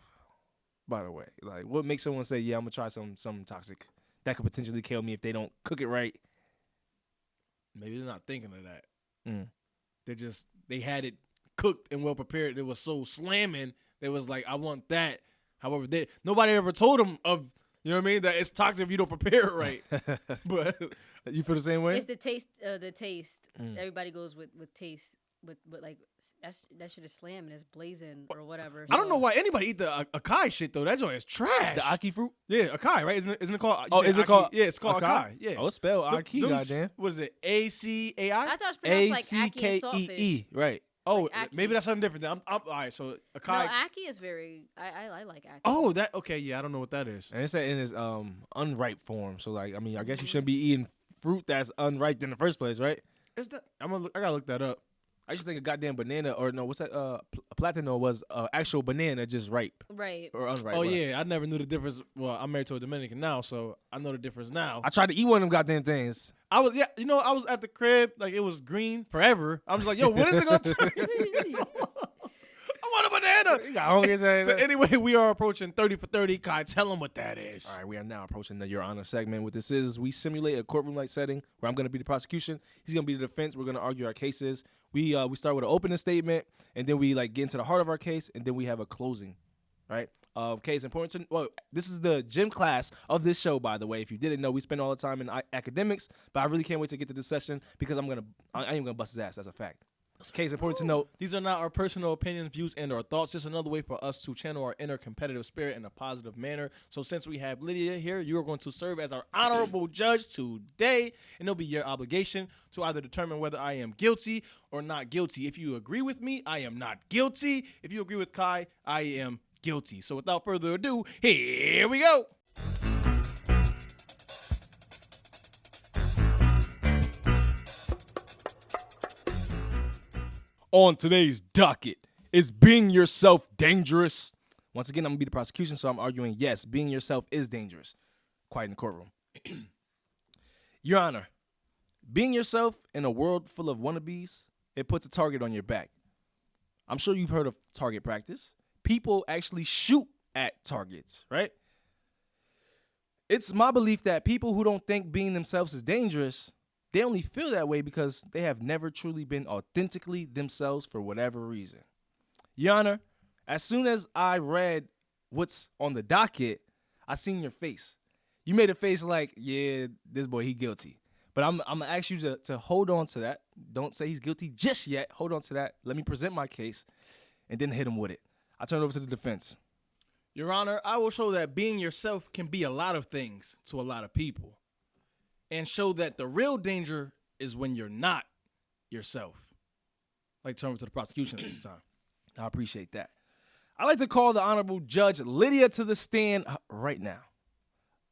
By the way, like what makes someone say, "Yeah, I'm gonna try some toxic that could potentially kill me if they don't cook it right"? Maybe they're not thinking of that. Mm. They had it cooked and well prepared. It was so slamming. They was like, I want that. However, nobody ever told them of, you know what I mean, that it's toxic if you don't prepare it right. But You feel the same way? It's the taste. Everybody goes with taste, but like that shit is slamming. It's blazing or whatever. I don't so- know why anybody eat the acai shit though. That joint is trash. The ackee fruit? Yeah, acai, right? Isn't it called? Oh, you is said it called? Yeah, it's called acai. Yeah. Oh, it's spelled ackee, goddamn. Was it ACAI? I thought it's pronounced like ackee and ACKEE, right? Oh, like ackee. maybe that's something different. Then. I'm all right. So acai. No, ackee is very. I like ackee. Oh, that okay. Yeah, I don't know what that is. And it's in its unripe form. So like, I mean, I guess you shouldn't be eating fruit that's unripe in the first place, right? Is that? I gotta look that up. I used to think a goddamn banana, or no, what's that? Platano was actual banana, just ripe Right. or unripe. Oh whatever. yeah, I never knew the difference. Well, I'm married to a Dominican now, so I know the difference now. I tried to eat one of them goddamn things. I was I was at the crib, like it was green forever. I was like, yo, when is it gonna turn? I want a banana. You got hungry as hell. So anyway, we are approaching 30 for 30. Kai, tell them what that is. All right, we are now approaching the Your Honor segment. What this is, we simulate a courtroom-like setting where I'm going to be the prosecution. He's going to be the defense. We're going to argue our cases. We start with an opening statement, and then we like get into the heart of our case, and then we have a closing, right? Okay, it's important to well, this is the gym class of this show, by the way. If you didn't know, we spend all the time in academics, but I really can't wait to get to this session because I am gonna bust his ass. That's a fact. Okay, it's important to note. These are not our personal opinions, views, and or thoughts. Just another way for us to channel our inner competitive spirit in a positive manner. So since we have Lydia here, you are going to serve as our honorable judge today, and it'll be your obligation to either determine whether I am guilty or not guilty. If you agree with me, I am not guilty. If you agree with Kai, I am guilty. So without further ado, here we go. On today's docket, is being yourself dangerous? Once again, I'm going to be the prosecution, so I'm arguing, yes, being yourself is dangerous. Quiet in the courtroom. Your Honor, being yourself in a world full of wannabes, it puts a target on your back. I'm sure you've heard of target practice. People actually shoot at targets, right? It's my belief that people who don't think being themselves is dangerous, they only feel that way because they have never truly been authentically themselves for whatever reason. Your Honor, as soon as I read what's on the docket, I seen your face. You made a face like, yeah, this boy, he guilty. But I'm going to ask you to hold on to that. Don't say he's guilty just yet. Hold on to that. Let me present my case and then hit him with it. I turn it over to the defense. Your Honor, I will show that being yourself can be a lot of things to a lot of people, and show that the real danger is when you're not yourself. I'd like to turn over to the prosecution at this time. I appreciate that. I'd like to call the Honorable Judge Lydia to the stand right now.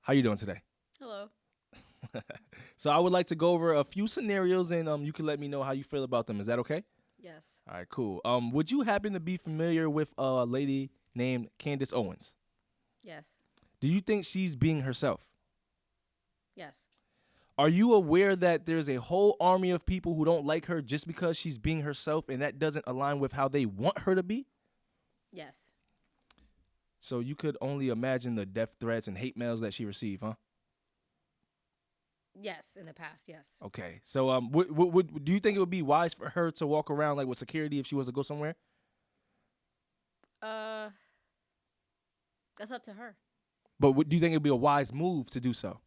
How you doing today? Hello. So I would like to go over a few scenarios, and you can let me know how you feel about them. Is that okay? Yes. All right, cool. Would you happen to be familiar with a lady named Candace Owens? Yes. Do you think she's being herself? Yes. Are you aware that there's a whole army of people who don't like her just because she's being herself and that doesn't align with how they want her to be? Yes. So you could only imagine the death threats and hate mails that she received, huh? Yes. In the past, yes. Okay. So do you think it would be wise for her to walk around like with security if she was to go somewhere? That's up to her. But do you think it would be a wise move to do so?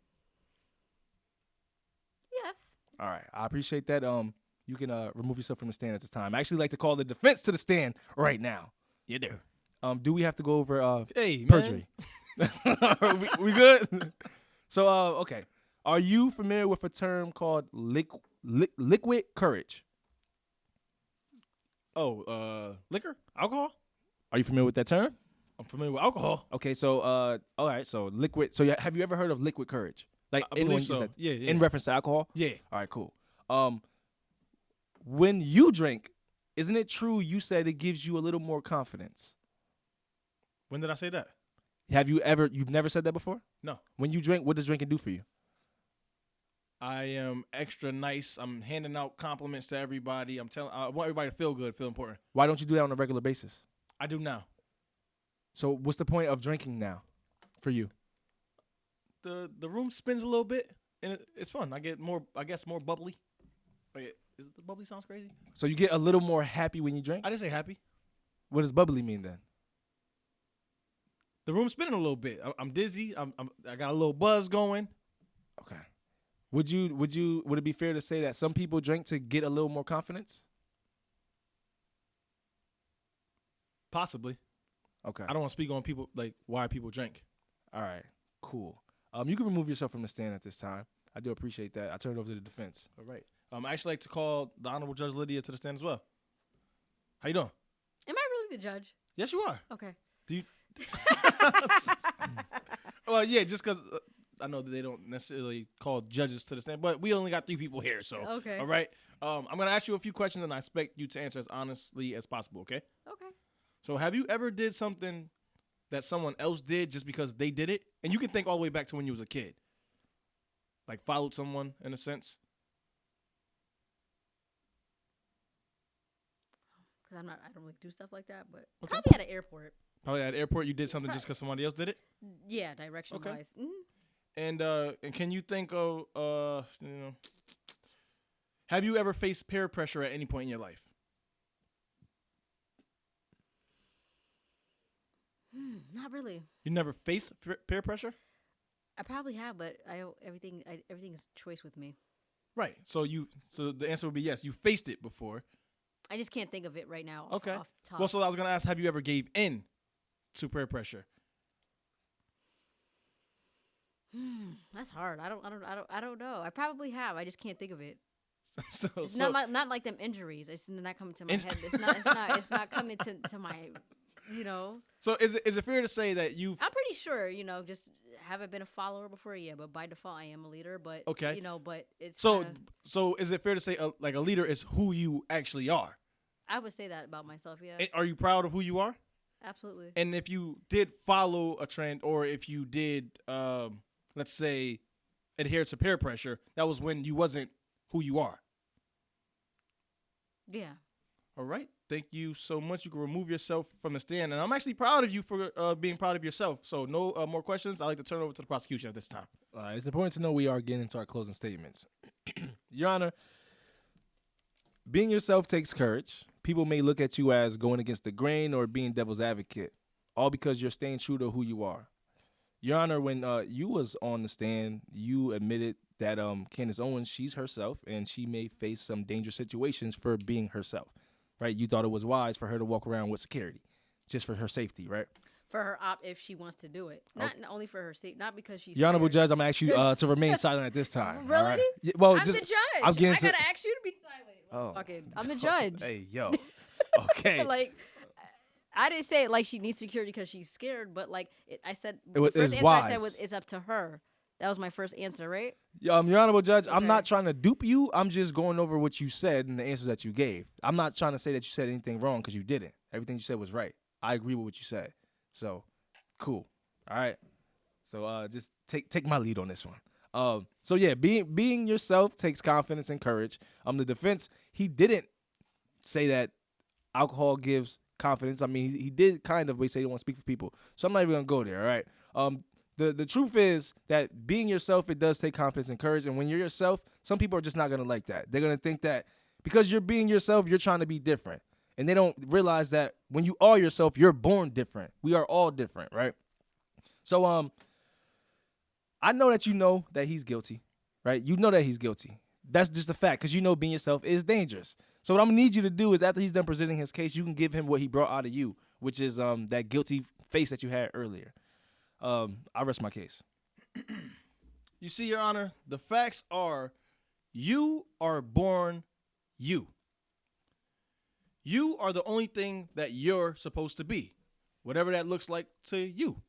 Yes. All right. I appreciate that. You can remove yourself from the stand at this time. I actually like to call the defense to the stand right now. You do. Do we have to go over Hey, man. perjury? we good? So, okay. Are you familiar with a term called liquid courage? Liquor, alcohol. Are you familiar with that term? I'm familiar with alcohol. Okay, so all right, so liquid. So have you ever heard of liquid courage? Like I anyone believe use so. that Yeah. in reference to alcohol? Yeah. All right, cool. When you drink, isn't it true you said it gives you a little more confidence? When did I say that? You've never said that before? No. When you drink, what does drinking do for you? I am extra nice. I'm handing out compliments to everybody. I want everybody to feel good, feel important. Why don't you do that on a regular basis? I do now. So what's the point of drinking now for you? The room spins a little bit, and it's fun. I get more bubbly. Is the bubbly sounds crazy? So you get a little more happy when you drink? I didn't say happy. What does bubbly mean then? The room's spinning a little bit. I'm dizzy. I got a little buzz going. Okay. Would it be fair to say that some people drink to get a little more confidence? Possibly. Okay. I don't want to speak on people like why people drink. All right. Cool. You can remove yourself from the stand at this time. I do appreciate that. I turn it over to the defense. All right. I actually like to call the Honorable Judge Lydia to the stand as well. How you doing? Am I really the judge? Yes, you are. Okay. Do you? Well, yeah, just because I know that they don't necessarily call judges to the stand, but we only got 3 people here, so Okay. All right. I'm gonna ask you a few questions, and I expect you to answer as honestly as possible. Okay. Okay. So, have you ever did something that someone else did just because they did it, and you can think all the way back to when you was a kid, like followed someone in a sense? Because I don't really do stuff like that, but Okay. probably at an airport. Probably at the airport, you did something just because somebody else did it. Yeah, direction Okay. wise. And can you think of have you ever faced peer pressure at any point in your life? Not really. You never faced peer pressure? I probably have, but everything is choice with me. Right. So the answer would be yes. You faced it before. I just can't think of it right now. Okay. Off top. Well, so I was gonna ask, have you ever gave in to peer pressure? That's hard. I don't know. I probably have. I just can't think of it. so It's not like them injuries. It's not coming to my head. It's not coming to my, So is it fair to say that you've I'm pretty sure, just haven't been a follower before, yeah, but by default I am a leader. But Okay. But it's so is it fair to say like a leader is who you actually are? I would say that about myself, yeah. And are you proud of who you are? Absolutely. And if you did follow a trend, or if you did, let's say, adhere to peer pressure, that was when you wasn't who you are. Yeah. All right. Thank you so much. You can remove yourself from the stand. And I'm actually proud of you for being proud of yourself. So no more questions. I'd like to turn it over to the prosecution at this time. It's important to know we are getting into our closing statements. Your Honor, being yourself takes courage. People may look at you as going against the grain or being devil's advocate, all because you're staying true to who you are. Your Honor, when you was on the stand, you admitted that Candace Owens, she's herself, and she may face some dangerous situations for being herself, right? You thought it was wise for her to walk around with security, just for her safety, right? For her if she wants to do it. Not only for her safety, not because she's Your Honorable scared. Judge, I'm going to ask you to remain silent at this time. Really? All right? Yeah, well, I'm the judge. I'm getting I to- gotta ask you to be silent. I'm the judge. Hey, yo. Okay. Like, I didn't say it like she needs security because she's scared, but like I said, It was- the first it's answer I said wise. was it's up to her. That was my first answer, right? Your Honorable Judge, I'm Okay. not trying to dupe you. I'm just going over what you said and the answers that you gave. I'm not trying to say that you said anything wrong because you didn't. Everything you said was right. I agree with what you said. So, cool. All right. So, just take my lead on this one. So yeah, being yourself takes confidence and courage. The defense, he didn't say that alcohol gives confidence. I mean, he did kind of, but he said he don't want to speak for people. So I'm not even gonna go there. All right. The truth is that being yourself, it does take confidence and courage. And when you're yourself, some people are just not gonna like that. They're gonna think that because you're being yourself, you're trying to be different, and they don't realize that when you are yourself, you're born different. We are all different, right? So I know that you know that he's guilty, right? You know that he's guilty. That's just a fact because you know being yourself is dangerous. So what I'm gonna need you to do is after he's done presenting his case, you can give him what he brought out of you, which is that guilty face that you had earlier. I rest my case. You see, Your Honor, the facts are you are born you. You are the only thing that you're supposed to be, whatever that looks like to you.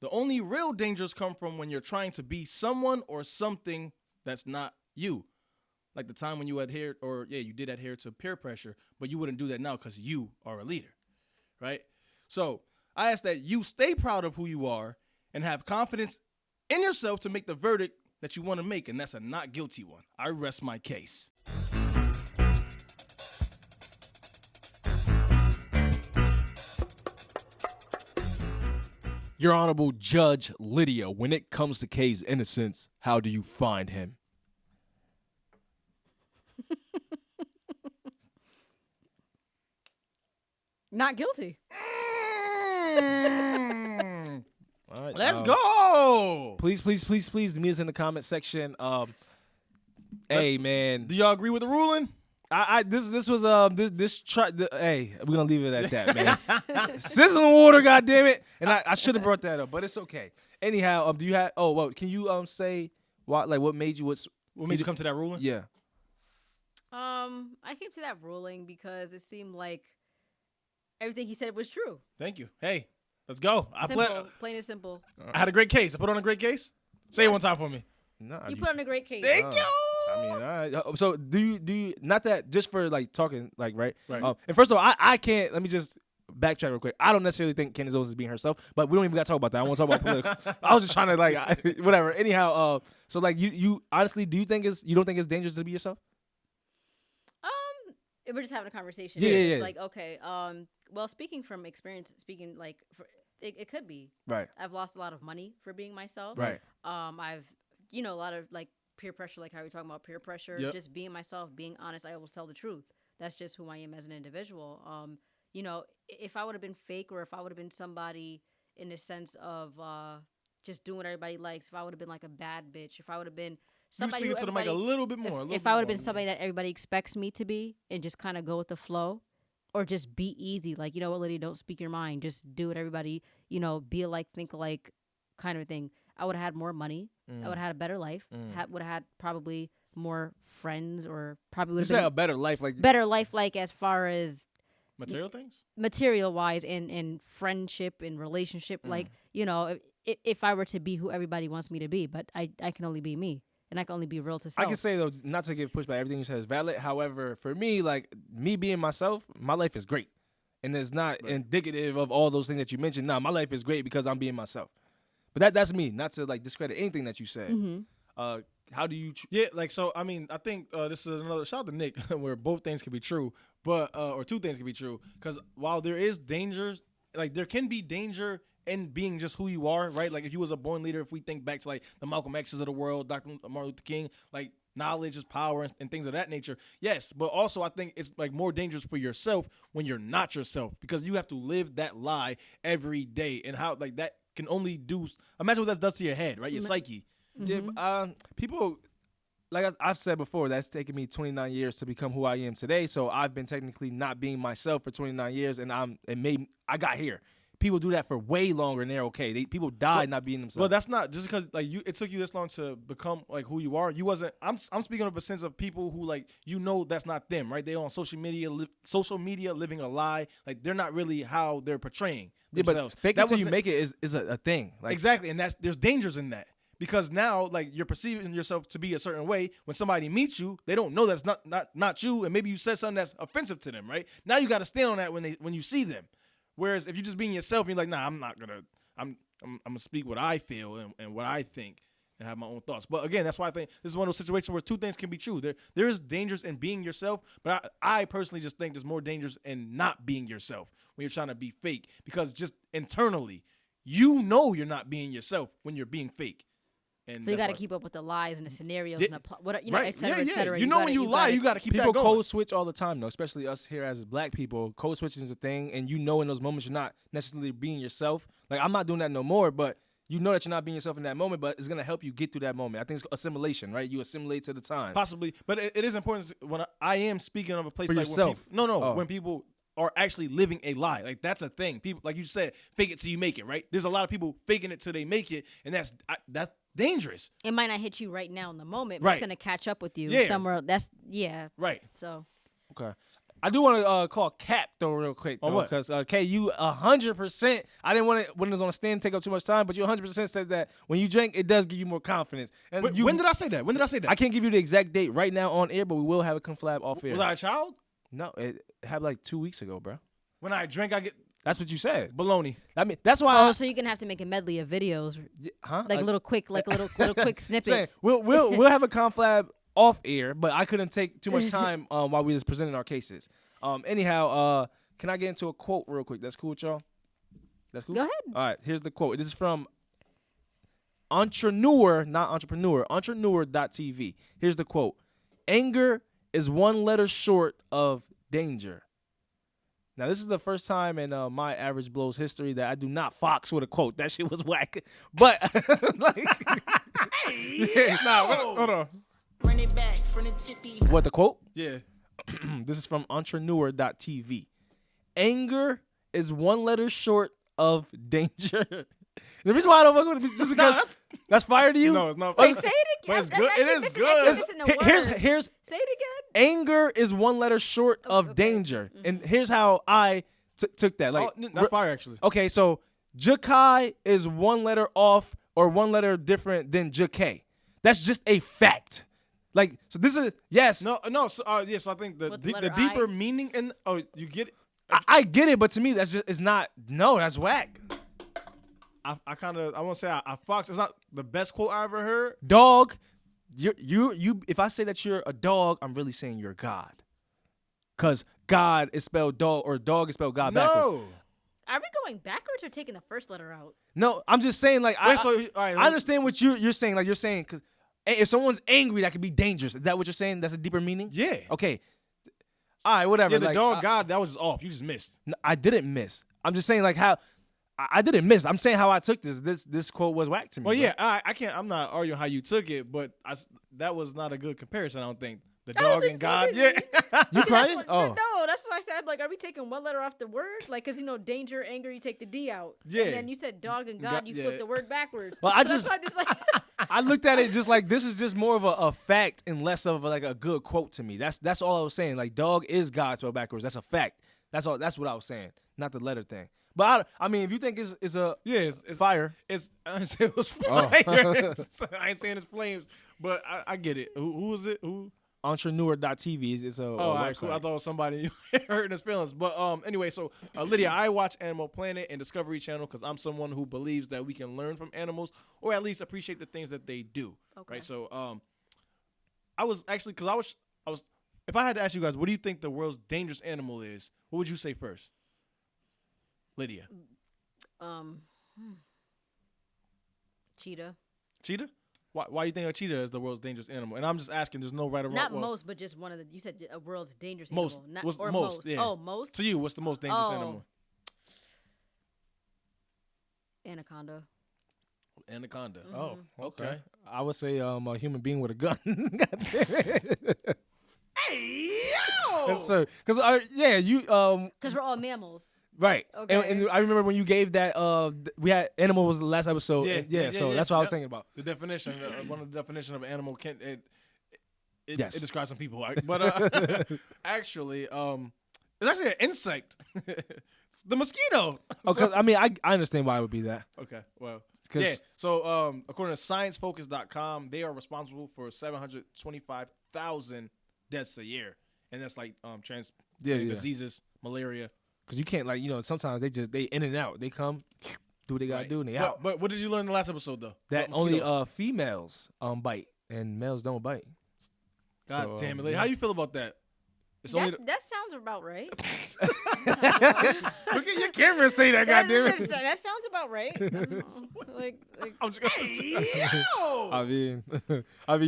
The only real dangers come from when you're trying to be someone or something that's not you. Like the time when you you did adhere to peer pressure, but you wouldn't do that now because you are a leader, right? So I ask that you stay proud of who you are and have confidence in yourself to make the verdict that you want to make, and that's a not guilty one. I rest my case. Your Honorable Judge Lydia, when it comes to Kay's innocence, how do you find him? Not guilty. All right, Let's go. Please, meet us in the comment section. Hey, man. Do y'all agree with the ruling? Hey, we're gonna leave it at that, man. Sizzling water, goddammit. And I should have brought that up, but it's okay. Anyhow, do you have can you say what made you come to that ruling? Yeah. I came to that ruling because it seemed like everything he said was true. Thank you. Hey, let's go. Plain and simple. I had a great case. I put on a great case. Say it one time for me. Nah, You put on a great case. Thank you. I mean, all right. So do you not that just for like talking like right? Right. And first of all, I can't. Let me just backtrack real quick. I don't necessarily think Candace Owens is being herself, but we don't even got to talk about that. I want to talk about political. I was just trying to whatever. Anyhow, so like you honestly, you don't think it's dangerous to be yourself? If we're just having a conversation. Yeah, it's yeah. like, okay, well, speaking from experience, it could be. Right. I've lost a lot of money for being myself. Right. I've, a lot of like peer pressure, like how you're talking about peer pressure, Yep. just being myself, being honest. I always tell the truth. That's just who I am as an individual. If I would have been fake or if I would have been somebody in the sense of just doing what everybody likes, if I would have been like a bad bitch, if I would have been somebody You speak to the mic a little bit more. if I would have been somebody that everybody expects me to be and just kind of go with the flow or just be easy, like, you know what, Lydia, don't speak your mind. Just do what everybody, be alike, think alike kind of thing. I would have had more money. I would have had a better life. Would have had probably more friends or probably would You have say a better life, like better life, like as far as material things. material wise and friendship and relationship. Like, if I were to be who everybody wants me to be, but I can only be me. And I can only be real to self. I can say though, not to give pushback, everything you said is valid. However, for me, like me being myself, my life is great, and it's not indicative of all those things that you mentioned. Nah, my life is great because I'm being myself. But that's me, not to like discredit anything that you said. How do you? So I mean, I think this is another shout out to Nick, where both things can be true, but or two things can be true. Because while there is dangers, like there can be danger in being just who you are, right? Like if you was a born leader, if we think back to like the Malcolm X's of the world, Dr. Martin Luther King, like knowledge is power and things of that nature. Yes, but also I think it's like more dangerous for yourself when you're not yourself, because you have to live that lie every day, and how like that can only do. Imagine what that does to your head, right? Your psyche. Yeah, people, like I've said before, that's taken me 29 years to become who I am today. So I've been technically not being myself for 29 years, and I got here. People do that for way longer, and they're okay. People died not being themselves. Well, that's not just because like it took you this long to become like who you are. You wasn't. I'm speaking of a sense of people who like that's not them, right? They're on social media living a lie. Like they're not really how they're portraying themselves. But fake it till you make it is a thing. Like, exactly, and there's dangers in that. Because now, like, you're perceiving yourself to be a certain way. When somebody meets you, they don't know that's not you, and maybe you said something that's offensive to them, right? Now you got to stand on that when you see them. Whereas if you're just being yourself, and you're like, nah, I'm gonna speak what I feel and what I think and have my own thoughts. But again, that's why I think this is one of those situations where two things can be true. There is dangers in being yourself, but I personally just think there's more dangers in not being yourself when you're trying to be fake, because just internally, you're not being yourself when you're being fake. And so you got to keep up with the lies and the scenarios and right. et cetera, et cetera. You know when you lie, you got to keep that going. People code switch all the time, though, especially us here as black people. Code switching is a thing, and in those moments you're not necessarily being yourself. Like, I'm not doing that no more, but you know that you're not being yourself in that moment, but it's going to help you get through that moment. I think it's assimilation, right? You assimilate to the time. Possibly, but it is important when I am speaking of a place for like yourself. When people are actually living a lie. Like, that's a thing. People, like you said, fake it till you make it, right? There's a lot of people faking it till they make it, and that's dangerous. It might not hit you right now in the moment, but right. it's going to catch up with you Yeah. somewhere. Right. So. Okay. I do want to call Cap though real quick On though, what? because K, you 100%. I didn't want it when it was on a stand take up too much time, but you 100% said that when you drink, it does give you more confidence. And When did I say that? When did I say that? I can't give you the exact date right now on air, but we will have a conflab off air. Was I a child? No, it happened like 2 weeks ago, bro. When I drink, I get That's what you said. baloney. I mean, that's why. Oh, so you're gonna have to make a medley of videos, Huh? like little quick saying, snippets. we'll have a conflab off air, but I couldn't take too much time while we was presenting our cases. Anyhow, can I get into a quote real quick? That's cool with y'all? That's cool? Go ahead. All right, here's the quote. This is from Entrepreneur, not Entrepreneur, Entrepreneur.tv. Here's the quote. Anger is one letter short of danger. Now, this is the first time in my Average Blows history that I do not fox with a quote. That shit was whack. But, Hold on. Run it back from the tippy. what the quote? Yeah. This is from Entrepreneur.tv. Anger is one letter short of danger. The reason why I don't fuck with it is just because that's fire to you. No, it's not. Wait, say it again. But it's That's good. It actually is missing- good. that's missing a word. Here's Say it again. anger is one letter short of okay. danger, and here's how I took that. Like, That's fire, actually. okay, so Jakai is one letter off or one letter different than Jakay. That's just a fact. Like, so this is yes. No. So, yeah. So I think With the letter deeper I? meaning in. Oh, you get it. I get it, but to me that's just it's not. No, that's whack. I kind of. I won't say I fox. It's not the best quote I ever heard. Dog, you. If I say that you're a dog, I'm really saying you're God. Cause God is spelled dog, or dog is spelled God backwards. No. Are we going backwards or taking the first letter out? No, I'm just saying like Wait, so, all right, I understand what you're saying. Like you're saying, cause if someone's angry, that could be dangerous. Is that what you're saying? That's a deeper meaning. Yeah. Okay. All right, whatever. Yeah, the like, dog God, that was just off. You just missed. I didn't miss. I'm just saying like how I didn't miss. I'm saying how I took this. This quote was whack to me. Well, bro. yeah, I can't. I'm not arguing how you took it, but that was not a good comparison. I don't think the I don't dog think and so, God. did Yeah. You crying? That's Oh. no, that's what I said. Like, are we taking one letter off the word? Like, cause danger, anger, you take the D out. Yeah. And then you said dog and God, God- you yeah. flip the word backwards. Well, I So that's just- why I'm just like. I looked at it just like this is just more of a fact and less of like a good quote to me. That's all I was saying. Like dog is God spelled backwards. That's a fact. That's all. That's what I was saying. Not the letter thing. But I mean, if you think it's a Yeah, it's fire, It's I didn't say it was Oh. fire. I ain't saying it's flames, but I get it. Who is it? Who? Entrepreneur.tv is a Oh, all right, website. cool. I thought it was somebody hurting his feelings. But anyway, so Lydia, I watch Animal Planet and Discovery Channel because I'm someone who believes that we can learn from animals or at least appreciate the things that they do. Okay. Right. So I was actually because I was if I had to ask you guys, what do you think the world's dangerous animal is? What would you say first, Lydia? Cheetah. Cheetah? Why do you think a cheetah is the world's dangerous animal? And I'm just asking. There's no right or wrong. Not well, most, but just one of the. You said a world's dangerous Most. animal. Not, What's or most, yeah. Oh, most. To you, what's the most dangerous Oh. animal? Anaconda. Anaconda. Oh, okay. Okay. I would say a human being with a gun. God damn it. Hey yo! Yes, sir. Because yeah, you Because we're all mammals. right. Okay. And I remember when you gave that we had animal was the last episode. Yeah, So yeah. that's what I was Yep. thinking about. The definition, one of the definition of animal can it Yes. describes some people, right? But actually, it's actually an insect. It's the mosquito. Okay, I mean I understand why it would be that. Okay, well, 'Cause- yeah. So according to ScienceFocus.com, they are responsible for 725,000 deaths a year, and that's like Yeah. diseases, malaria. Because you can't sometimes they in and out. They come, do what they gotta Right. do, and they But, out. but what did you learn in the last episode though? That About only mosquitoes? females bite and males don't bite. God So, damn it, Lydia. yeah. How you feel about that? It's only That sounds about right. look at your camera and say that. Goddamn it. That sounds about right. That's all. like I'm just gonna. I mean,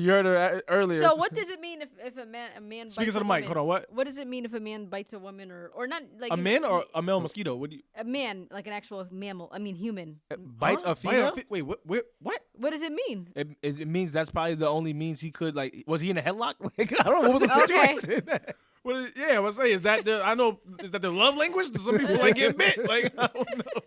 you heard her earlier. So what does it mean if a man bites Speaking a to the woman? mic. Hold on. What? What does it mean if a man bites a woman or not like A man or a male mosquito? What do you? a man like an actual mammal? I mean human. bites Huh? a female? Wait, what? What? What does it mean? It means that's probably the only means he could was he in a headlock? Like I don't know what was the Okay. situation. What is, yeah, I was saying is that I know is that their love language? Do some people like get bit? Like I don't know.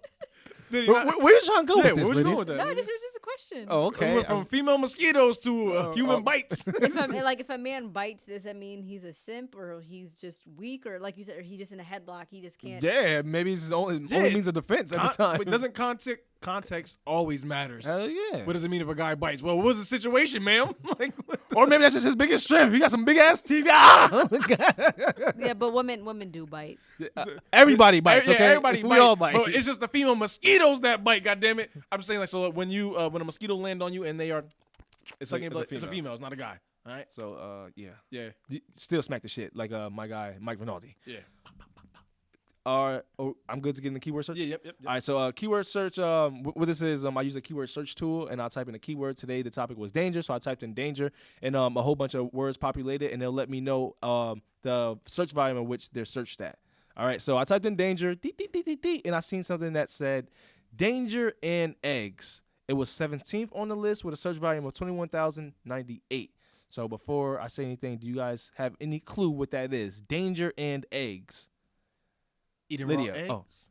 Did he not? Where you trying to go Yeah, with this, where was you Lydia? going with that? No, this was just a question. Oh, We okay. went from female mosquitoes to human bites. If a man bites, does that mean he's a simp or he's just weak or like you said, or he's just in a headlock? He just can't. Yeah, maybe it's his only Yeah. means of defense at the time. But doesn't context always matters? Hell yeah. What does it mean if a guy bites? Well, what was the situation, ma'am? Like, what the- Or maybe that's just his biggest strength. He got some big ass teeth. Ah! Yeah, but women do bite. Everybody bites. Yeah, Okay, everybody we bite. all bite. But it's just the female mosquitoes that bite. God damn it! I'm saying like so when a mosquito land on you and they are, it's like it's a it's a female. It's not a guy. All right. So yeah, Yeah. still smack the shit like my guy Mike Rinaldi. Yeah. I'm good to get in the keyword search. Yeah. Yep. All right, so keyword search. What this is, I use a keyword search tool, and I'll type in a keyword. Today, the topic was danger, so I typed in danger, and a whole bunch of words populated, and it'll let me know the search volume in which they're searched at. All right, so I typed in danger, and I seen something that said danger and eggs. It was 17th on the list with a search volume of 21,098. So before I say anything, do you guys have any clue what that is? Danger and eggs. Eating Lydia, raw eggs.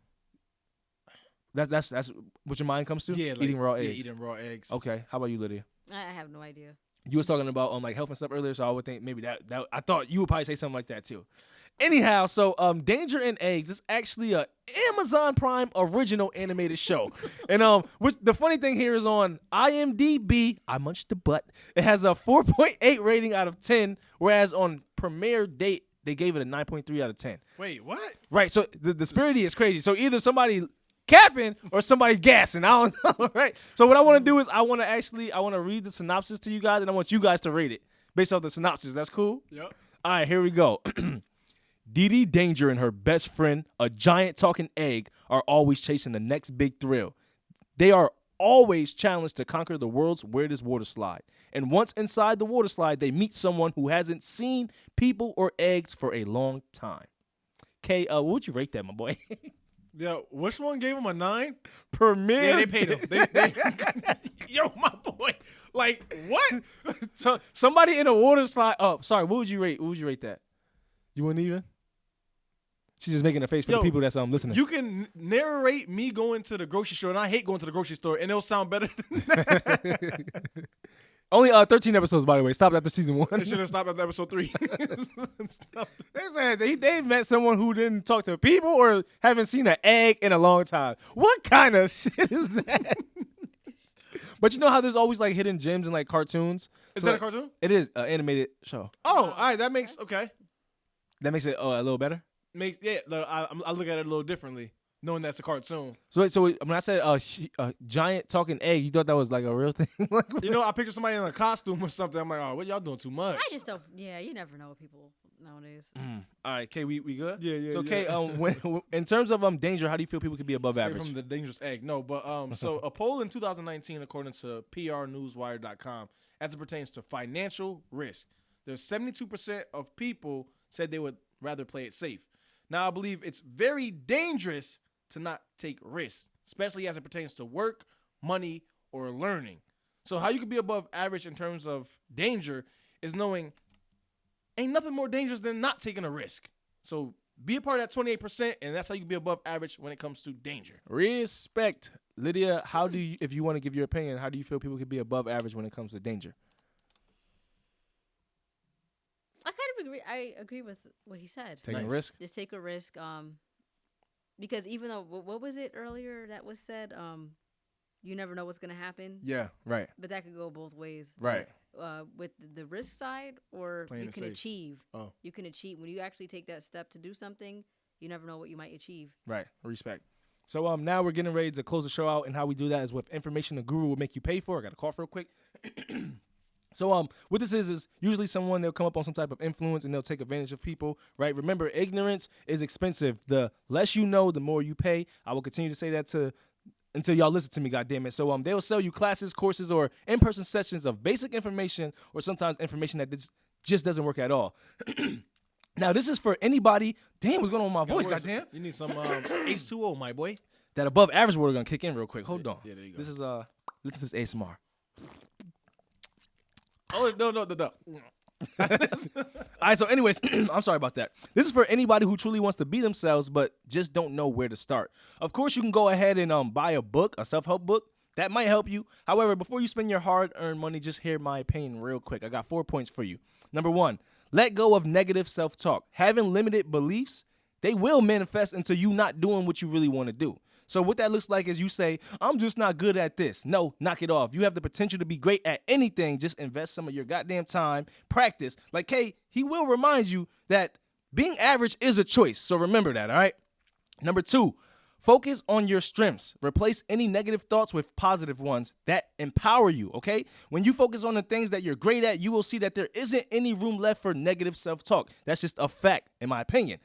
oh. That's what your mind comes to? Yeah, like, eating raw yeah, eggs. eating raw eggs. Okay, how about you, Lydia? I have no idea. You was talking about like health and stuff earlier, so I would think maybe that I thought you would probably say something like that too. Anyhow, so Danger and Eggs is actually a Amazon Prime original animated show, and which the funny thing here is on IMDb, I munched the butt. It has a 4.8 rating out of 10, whereas on Premiere Date they gave it a 9.3 out of 10. Wait, what? Right, so the disparity is crazy. So either somebody capping or somebody gassing. I don't know, right? So what I want to do is I want to read the synopsis to you guys, and I want you guys to rate it based off the synopsis. That's cool? Yep. All right, here we go. Dee Dee Danger and her best friend, a giant talking egg, are always chasing the next big thrill. They are always challenged to conquer the world's weirdest water slide. And once inside the water slide, they meet someone who hasn't seen people or eggs for a long time. Kay, what would you rate that, my boy? Yeah, which one gave him a 9? Premiere. Yeah, they paid him. They Yo, my boy. Like, what? So, somebody in a water slide. Oh, sorry. What would you rate? What would you rate that? You wouldn't even? She's just making a face for the people that's listening. You can narrate me going to the grocery store, and I hate going to the grocery store, and it'll sound better than that. Only 13 episodes, by the way. Stopped after season 1. They should have stopped after episode 3. They said they met someone who didn't talk to people or haven't seen an egg in a long time. What kind of shit is that? But you know how there's always like hidden gems in like cartoons? Is So, that a like, cartoon? It is an animated show. Oh, all right. That makes okay. That makes it a little better. Makes I look at it a little differently, knowing that's a cartoon. So when I said a giant talking egg, you thought that was like a real thing? Like, You know, I picture somebody in a costume or something. I'm like, oh, what y'all doing too much? I just don't. Yeah, you never know what people nowadays. all right, Kay, we good? Yeah. So Kay, when in terms of danger, how do you feel people could be above Stay average? from the dangerous egg. No, but so a poll in 2019, according to PRNewsWire.com, as it pertains to financial risk, there's 72% of people said they would rather play it safe. Now, I believe it's very dangerous to not take risks, especially as it pertains to work, money, or learning. So how you can be above average in terms of danger is knowing ain't nothing more dangerous than not taking a risk. So be a part of that 28%, and that's how you can be above average when it comes to danger. Respect. Lydia, how do you, if you want to give your opinion, how do you feel people could be above average when it comes to danger? I kind of agree. I agree with what he said. Taking a Nice. risk? Just take a risk. Because even though what was it earlier that was said? You never know what's gonna happen. Yeah, right. But that could go both ways. Right. With the risk side, or Playing you it can safe. achieve. Oh. You can achieve when you actually take that step to do something. You never know what you might achieve. Right. Respect. So now we're getting ready to close the show out, and how we do that is with information the guru will make you pay for. I got a cough real quick. So what this is usually someone, they'll come up on some type of influence and they'll take advantage of people, right? Remember, ignorance is expensive. The less you know, the more you pay. I will continue to say that until y'all listen to me, goddammit. So they'll sell you classes, courses, or in-person sessions of basic information, or sometimes information that just doesn't work at all. Now, this is for anybody. Damn, what's going on with my voice, goddamn? You need some H2O, my boy. That above average word gonna kick in real quick. Hold on. Yeah, there you go. This is listen to this ASMR. Oh, no. All right, so anyways, I'm sorry about that. This is for anybody who truly wants to be themselves but just don't know where to start. Of course, you can go ahead and buy a book, a self-help book. That might help you. However, before you spend your hard-earned money, just hear my opinion real quick. I got 4 points for you. Number 1, let go of negative self-talk. Having limited beliefs, they will manifest into you not doing what you really want to do. So what that looks like is you say, I'm just not good at this. No, knock it off. You have the potential to be great at anything. Just invest some of your goddamn time, practice. Like Kay, he will remind you that being average is a choice. So remember that, all right? Number 2, focus on your strengths. Replace any negative thoughts with positive ones that empower you, okay? When you focus on the things that you're great at, you will see that there isn't any room left for negative self-talk. That's just a fact, in my opinion.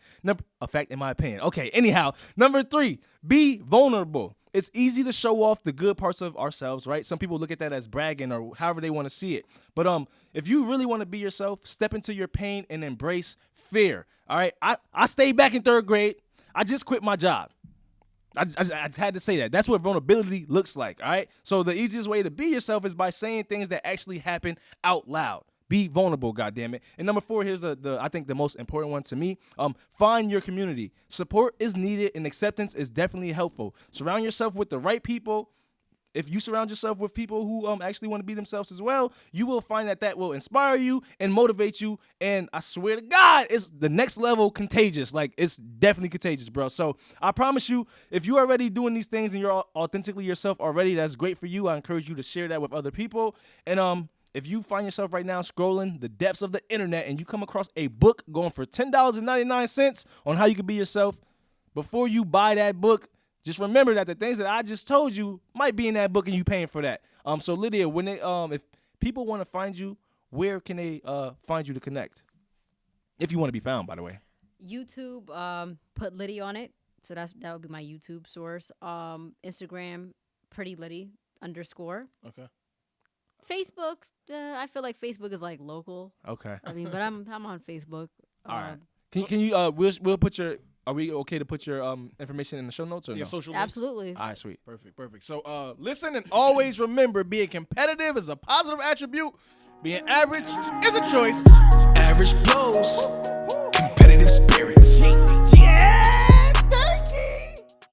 Okay, anyhow, number 3, be vulnerable. It's easy to show off the good parts of ourselves, right? Some people look at that as bragging or however they want to see it. But if you really want to be yourself, step into your pain and embrace fear, all right? I stayed back in 3rd grade. I just quit my job. I just had to say that. That's what vulnerability looks like, all right? So the easiest way to be yourself is by saying things that actually happen out loud. Be vulnerable, goddammit. And number 4, here's I think the most important one to me. Find your community. Support is needed and acceptance is definitely helpful. Surround yourself with the right people. If you surround yourself with people who actually want to be themselves as well, you will find that will inspire you and motivate you. And I swear to God, it's the next level contagious. Like, it's definitely contagious, bro. So I promise you, if you're already doing these things and you're authentically yourself already, that's great for you. I encourage you to share that with other people. And if you find yourself right now scrolling the depths of the internet and you come across a book going for $10.99 on how you can be yourself, before you buy that book, just remember that the things that I just told you might be in that book and you paying for that. So Lydia, when they if people want to find you, where can they find you to connect? If you want to be found, by the way. YouTube, put Lydia on it. So that would be my YouTube source. Instagram, pretty Liddy _. Okay. Facebook, I feel like Facebook is like local. Okay. I mean, but I'm on Facebook. All right. Can you we'll put your. Are we okay to put your information in the show notes or no? Social links? Absolutely. All right, sweet. Perfect. So listen and always remember, being competitive is a positive attribute. Being average is a choice. Average blows.